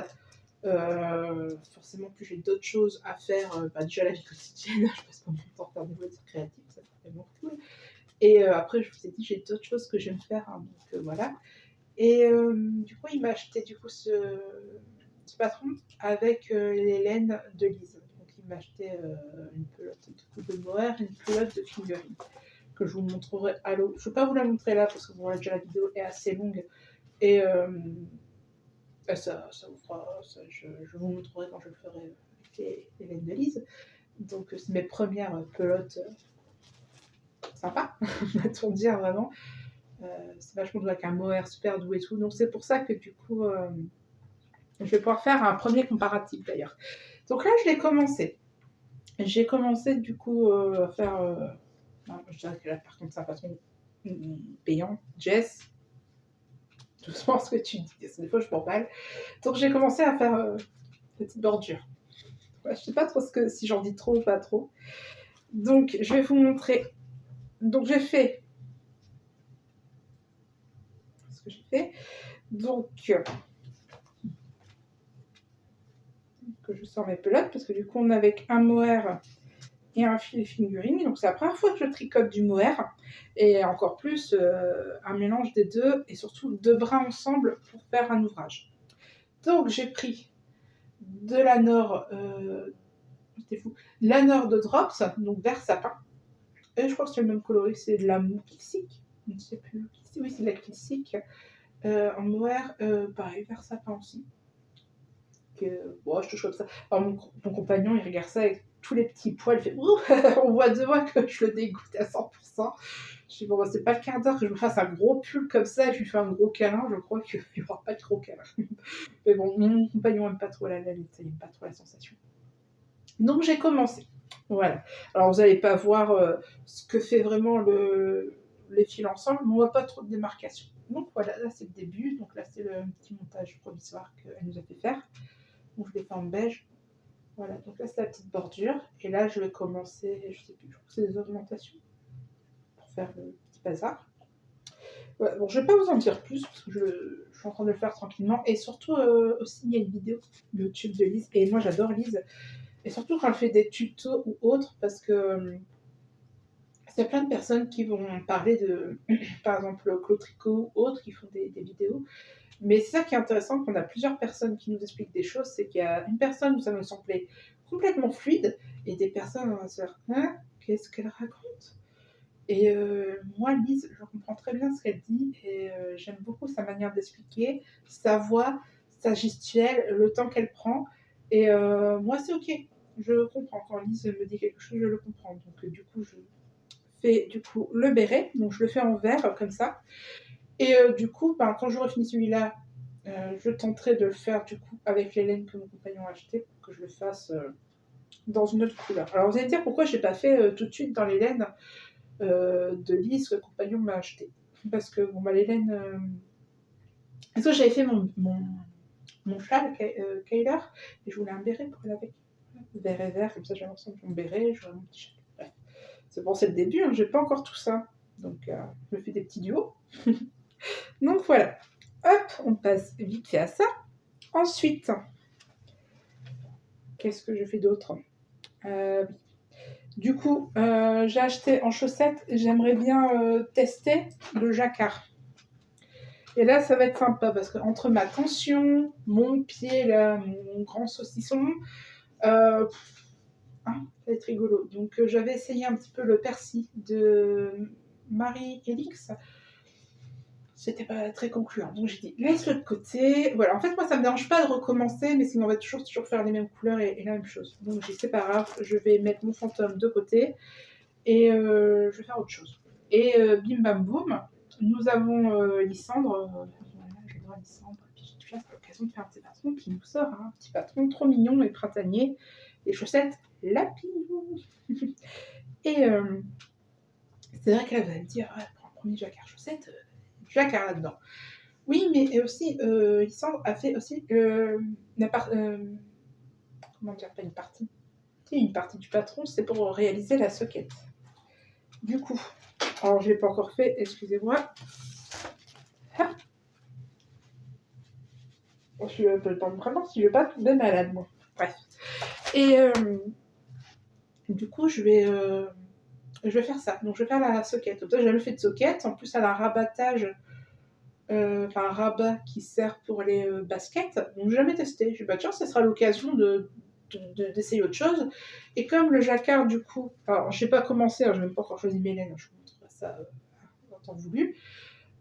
Forcément, plus j'ai d'autres choses à faire. Déjà, la vie quotidienne, je passe pas mon temps à faire des loisirs créatifs. Ça c'est vraiment cool. Et après, je vous ai dit, j'ai d'autres choses que j'aime faire. Hein, donc, voilà. Et du coup, il m'a acheté du coup ce patron avec les laines de Lise. Donc, il m'a acheté une pelote de mohair, une pelote de figurine que je vous montrerai à l'eau. Je ne vais pas vous la montrer là parce que bon, déjà la vidéo est assez longue et ça vous fera, je vous montrerai quand je le ferai avec les laines de Lise. Donc, c'est mes premières pelotes sympas, va-t-on dire vraiment. C'est vachement doux avec un mohair super doux et tout. Donc, c'est pour ça que du coup. Je vais pouvoir faire un premier comparatif d'ailleurs. Donc là, je l'ai commencé. J'ai commencé du coup à faire. Je dirais que là, par contre, c'est un patron payant. Jess, je pense que tu dis. Des fois, je m'emballe. Donc j'ai commencé à faire petite bordure. Ouais, je sais pas trop si j'en dis trop ou pas trop. Donc je vais vous montrer. Donc j'ai fait ce que j'ai fait. Donc que je sors mes pelotes parce que du coup on a avec un mohair et un fil figurine. Donc c'est la première fois que je tricote du mohair et encore plus un mélange des deux et surtout 2 brins ensemble pour faire un ouvrage. Donc j'ai pris de la Nord, c'était fou, la Nord de Drops, donc vert sapin. Et je crois que c'est le même coloris, c'est de la Clissic, je ne sais plus. Oui, c'est de la Clissic. En mohair, pareil, vert sapin aussi. Bon, je touche comme ça. Alors, mon compagnon, il regarde ça avec tous les petits poils, il fait ouh, on voit de moi que je le dégoûte à 100%. Je dis bon, bah, c'est pas le quart d'heure que je me fasse un gros pull comme ça et je lui fais un gros câlin. Je crois qu'il n'y aura pas de gros câlin. Mais bon, mon compagnon aime pas trop la laine, il aime pas trop la sensation. Donc j'ai commencé. Voilà. Alors vous n'allez pas voir ce que fait vraiment les fils ensemble, mais on voit pas trop de démarcation. Donc voilà, là c'est le début. Donc là c'est le petit montage provisoire qu'elle nous a fait faire. Donc je l'ai fait en beige. Voilà, donc là c'est la petite bordure. Et là je vais commencer, je sais plus, je crois que c'est des augmentations pour faire le petit bazar. Ouais, bon, je vais pas vous en dire plus parce que je suis en train de le faire tranquillement. Et surtout aussi il y a une vidéo YouTube de Lise. Et moi j'adore Lise. Et surtout quand elle fait des tutos ou autres parce que il y a plein de personnes qui vont parler de, par exemple, Claude Tricot ou autres qui font des vidéos. Mais c'est ça qui est intéressant, qu'on a plusieurs personnes qui nous expliquent des choses, c'est qu'il y a une personne où ça nous semblait complètement fluide, et des personnes où on va se dire, hein, qu'est-ce qu'elle raconte? Et moi, Lise, je comprends très bien ce qu'elle dit et j'aime beaucoup sa manière d'expliquer, sa voix, sa gestuelle, le temps qu'elle prend et moi, c'est OK. Je comprends. Quand Lise me dit quelque chose, je le comprends. Donc du coup, je fais du coup le béret, donc je le fais en vert comme ça et du coup, ben, quand j'aurai fini celui-là, je tenterai de le faire du coup avec les laines que mon compagnon a achetées pour que je le fasse, dans une autre couleur. Alors vous allez me dire pourquoi j'ai pas fait, tout de suite dans les laines de Lise que le compagnon m'a acheté. Parce que bon, bah, les laines. Parce que j'avais fait mon châle, Kyler, et je voulais un béret pour aller avec. Béret vert, comme ça j'ai l'ensemble de mon béret, j'aurai mon petit châle. Bref. C'est bon, c'est le début, hein, j'ai pas encore tout ça. Donc je me fais des petits duos. Donc voilà. Hop, on passe vite fait à ça. Ensuite, qu'est-ce que je fais d'autre oui. Du coup, j'ai acheté en chaussettes, j'aimerais bien tester le jacquard. Et là, ça va être sympa parce qu'entre ma tension, mon pied, là, mon grand saucisson, euh, hein, ça va être rigolo. Donc, j'avais essayé un petit peu le persil de Marie-Élix. C'était pas très concluant. Donc, j'ai dit, laisse-le de côté. Voilà, en fait, moi, ça me dérange pas de recommencer, mais sinon, on va toujours faire les mêmes couleurs et la même chose. Donc, j'ai dit, c'est pas grave, je vais mettre mon fantôme de côté et je vais faire autre chose. Et bim bam boum, nous avons Lysandre, voilà, j'adore Lysandre, puis j'ai toujours l'occasion de faire un petit patron qui nous sort un petit patron trop mignon et printanier, les chaussettes Lapillou. Et c'est vrai qu'elle va me dire, ouais, pour un premier jacquard chaussette, jacquard là-dedans. Oui, mais aussi, Lysandre a fait aussi comment dire, pas une partie. Si, une partie du patron, c'est pour réaliser la soquette. Du coup, alors je ne l'ai pas encore fait, excusez-moi. Ah, je suis vraiment si je ne vais pas tomber malade, moi. Bref. Et du coup, je vais faire ça. Donc, je vais faire la soquette. Donc, j'ai jamais fait de soquette. En plus, elle a un rabattage, enfin, un rabat qui sert pour les baskets. Donc, j'ai jamais testé. Je me suis dit, bah, tiens, ça sera l'occasion d'essayer autre chose. Et comme le jacquard, du coup, alors, je n'ai pas commencé, je n'ai même pas encore choisi mes laines, je vous montrerai ça en temps voulu.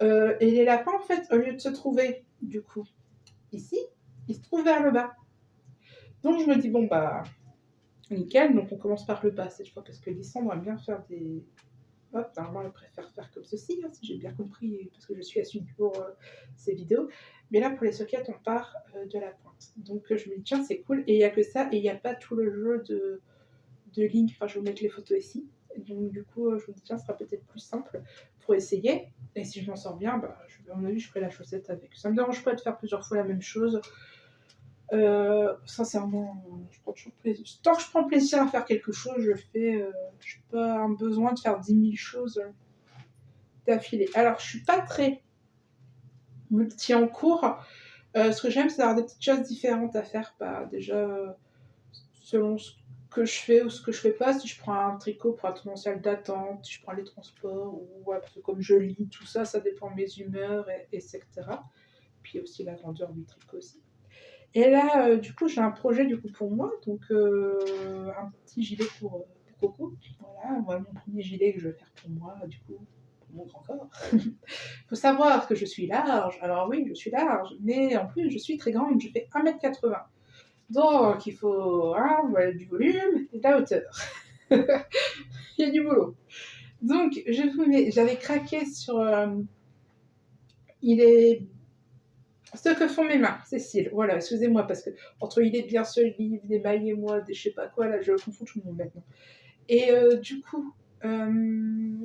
Et les lapins, en fait, au lieu de se trouver, du coup, ici, ils se trouvent vers le bas. Donc je me dis, bon, bah, nickel, donc on commence par le bas cette fois, parce que Lysandre aime bien faire des. Hop, normalement, elle préfère faire comme ceci, hein, si j'ai bien compris, parce que je suis assidue pour ces vidéos. Mais là, pour les sockets, on part de la pointe. Donc je me dis, tiens, c'est cool, et il n'y a que ça, et il n'y a pas tout le jeu de lignes. Enfin, je vais vous mettre les photos ici. Donc du coup, je me dis, tiens, ce sera peut-être plus simple pour essayer. Et si je m'en sors bien, bah, à mon avis, je ferai la chaussette avec. Ça me dérange pas de faire plusieurs fois la même chose. Sincèrement, je prends toujours plaisir. Tant que je prends plaisir à faire quelque chose, je le fais. Je n'ai pas un besoin de faire 10 000 choses d'affilée. Alors, je suis pas très multi en cours. Ce que j'aime, c'est avoir des petites choses différentes à faire. Bah, déjà, selon ce que je fais ou ce que je fais pas, si je prends un tricot pour être en salle d'attente, si je prends les transports, ou ouais, parce que comme je lis, tout ça, ça dépend de mes humeurs, etc. Puis aussi la grandeur du tricot aussi. Et là, du coup, j'ai un projet du coup pour moi, donc un petit gilet pour Coco. Voilà, mon premier gilet que je vais faire pour moi, du coup, pour mon grand corps. Il faut savoir que je suis large. Alors oui, je suis large, mais en plus, je suis très grande, je fais 1,80 m. Donc, il faut voilà, du volume et de la hauteur. Il y a du boulot. Donc, j'avais craqué sur... il est ce que font mes mains, Cécile. Voilà, excusez-moi, parce que entre il est bien ce livre, des mailles et moi, des je sais pas quoi, là, je confonds tout le monde maintenant. Et du coup,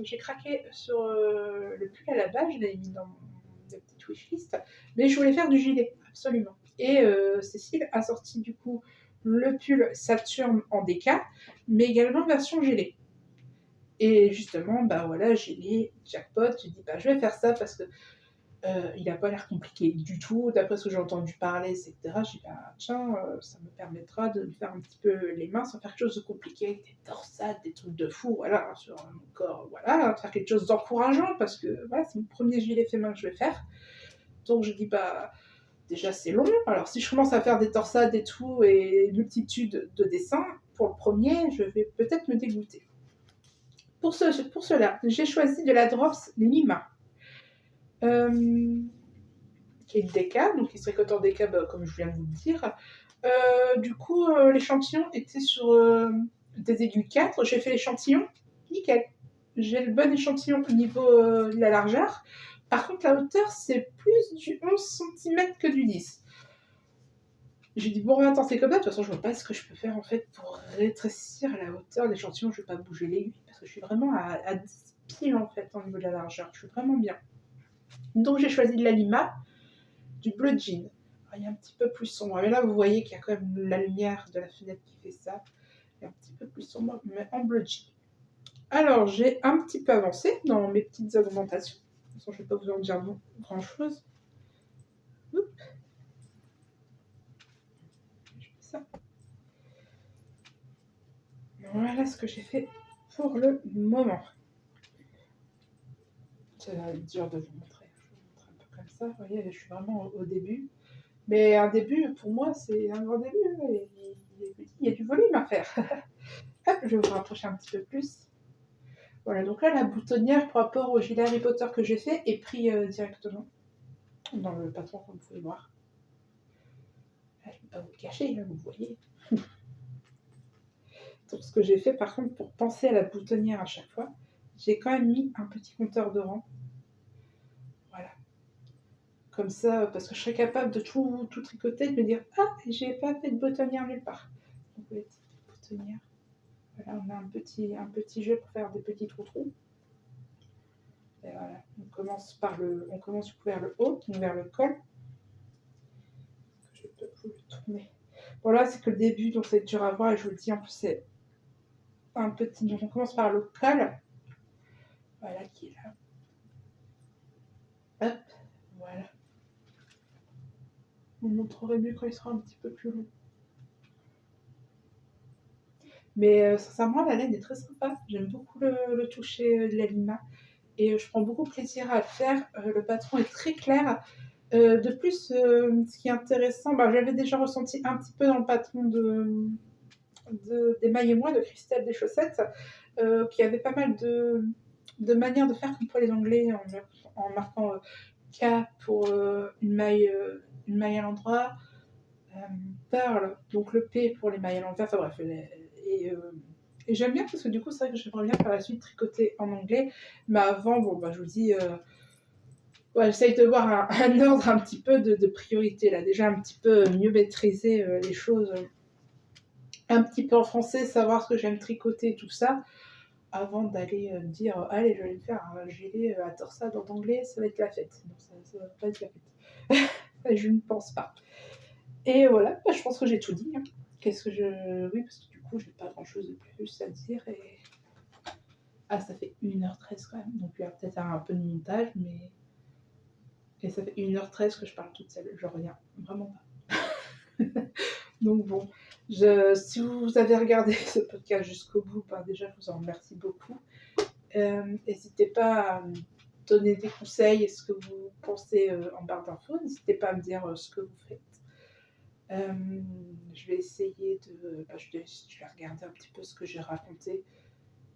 j'ai craqué sur le pull à la base, je l'avais mis dans ma petite wishlist, mais je voulais faire du gilet, absolument. Et Cécile a sorti du coup le pull Saturne en DK, mais également version gilet. Et justement, bah voilà, gilet, jackpot, j'ai dit, bah je vais faire ça parce que il n'a pas l'air compliqué du tout, d'après ce que j'ai entendu parler, etc. J'ai dit, bah, tiens, ça me permettra de me faire un petit peu les mains sans faire quelque chose de compliqué, avec des torsades, des trucs de fou, voilà, sur mon corps, voilà, faire quelque chose d'encourageant, parce que voilà, c'est mon premier gilet fait main que je vais faire. Donc je dis, bah, déjà c'est long, alors si je commence à faire des torsades et tout, et une multitude de dessins, pour le premier, je vais peut-être me dégoûter. Pour cela, j'ai choisi de la Drops Lima, qui est une déca, donc qui se récolte en déca, comme je viens de vous le dire. Du coup, l'échantillon était sur des aiguilles 4. J'ai fait l'échantillon, nickel. J'ai le bon échantillon au niveau de la largeur. Par contre, la hauteur, c'est plus du 11 cm que du 10. J'ai dit, bon, attends, c'est comme ça. De toute façon, je vois pas ce que je peux faire en fait pour rétrécir la hauteur de l'échantillon. Je vais pas bouger l'aiguille parce que je suis vraiment à 10 pieds en fait au niveau de la largeur. Je suis vraiment bien. Donc, j'ai choisi de la Lima, du bleu jean. Il est un petit peu plus sombre. Mais là, vous voyez qu'il y a quand même la lumière de la fenêtre qui fait ça. Il est un petit peu plus sombre, mais en bleu jean. Alors, j'ai un petit peu avancé dans mes petites augmentations. De toute façon, je ne vais pas vous en dire grand-chose. Ça. Voilà ce que j'ai fait pour le moment. C'est dur de vous montrer. Je vous montre un peu comme ça. Vous voyez, je suis vraiment au début. Mais un début, pour moi, c'est un grand début. Il y a du volume à faire. Hop, je vais vous rapprocher un petit peu plus. Voilà, donc là, la boutonnière par rapport au gilet Harry Potter que j'ai fait est pris directement dans le patron, comme vous pouvez voir. Là, je ne vais pas vous le cacher, là, vous voyez. Donc, ce que j'ai fait, par contre, pour penser à la boutonnière à chaque fois, j'ai quand même mis un petit compteur de rang. Voilà. Comme ça, parce que je serais capable de tout tricoter, de me dire « Ah, j'ai pas fait de boutonnière nulle part ». Donc, les petites boutonnières. Voilà, on a un petit jeu pour faire des petits trous-trous. Et voilà, on commence vers le haut, donc vers le col. Je peux vous le tourner. Bon là, c'est que le début, donc c'est dur à voir, et je vous le dis, en plus c'est un petit... Donc on commence par le col. Voilà, qui est là. Hop, voilà. Je vous montrerai mieux quand il sera un petit peu plus long. Mais sincèrement, la laine est très sympa. J'aime beaucoup le toucher de la Lima. Et je prends beaucoup plaisir à le faire. Le patron est très clair. De plus, ce qui est intéressant, j'avais déjà ressenti un petit peu dans le patron des mailles et moi, de Christelle des chaussettes, qui avait pas mal de manières de faire comme pour les Anglais, en marquant K pour une maille à l'endroit, Pearl, donc le P pour les mailles à l'envers, enfin bref, et j'aime bien parce que du coup, c'est vrai que j'aimerais bien par la suite tricoter en anglais, mais avant, je vous dis, j'essaye de voir un ordre un petit peu de priorité, là, déjà un petit peu mieux maîtriser les choses, un petit peu en français, savoir ce que j'aime tricoter, tout ça, avant d'aller me dire allez, je vais me faire un gilet à torsade en anglais, ça va être la fête. Non, ça va pas être la fête. Je ne pense pas. Et voilà, je pense que j'ai tout dit. Hein. Oui, parce que du coup, j'ai pas grand chose de plus à dire. Ah, ça fait 1h13 quand même, donc il y a peut-être un peu de montage, mais. Et ça fait 1h13 que je parle toute seule, je reviens vraiment pas. Donc bon, si vous avez regardé ce podcast jusqu'au bout, déjà, je vous en remercie beaucoup. N'hésitez pas à me donner des conseils, ce que vous pensez en barre d'infos. N'hésitez pas à me dire ce que vous faites. Je vais essayer je vais regarder un petit peu ce que j'ai raconté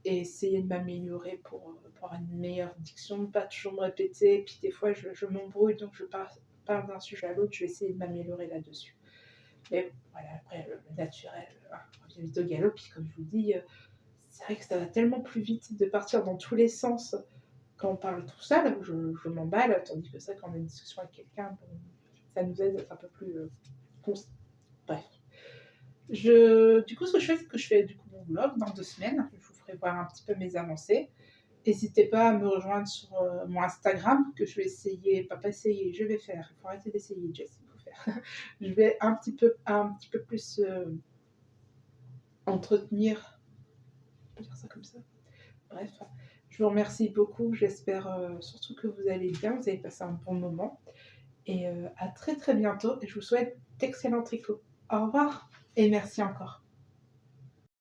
et essayer de m'améliorer pour avoir une meilleure diction, pas toujours me répéter. Et puis des fois, je m'embrouille, donc je parle d'un sujet à l'autre. Je vais essayer de m'améliorer là-dessus. Mais voilà, après, le naturel, on revient vite au galop. Puis comme je vous dis, c'est vrai que ça va tellement plus vite de partir dans tous les sens quand on parle tout seul, je m'emballe, tandis que ça, quand on a une discussion avec quelqu'un, ça nous aide à être un peu plus constant. Bref. Du coup, ce que je fais, c'est que je fais du coup mon vlog dans 2 semaines. Je vous ferai voir un petit peu mes avancées. N'hésitez pas à me rejoindre sur mon Instagram, que je vais essayer, pas essayer, je vais faire. Il faut arrêter d'essayer, Jess, il faut faire. Je vais un petit peu plus entretenir, je peux dire ça comme ça. Bref, je vous remercie beaucoup. J'espère surtout que vous allez bien, vous avez passé un bon moment. Et à très très bientôt. Et je vous souhaite d'excellents tricots. Au revoir et merci encore.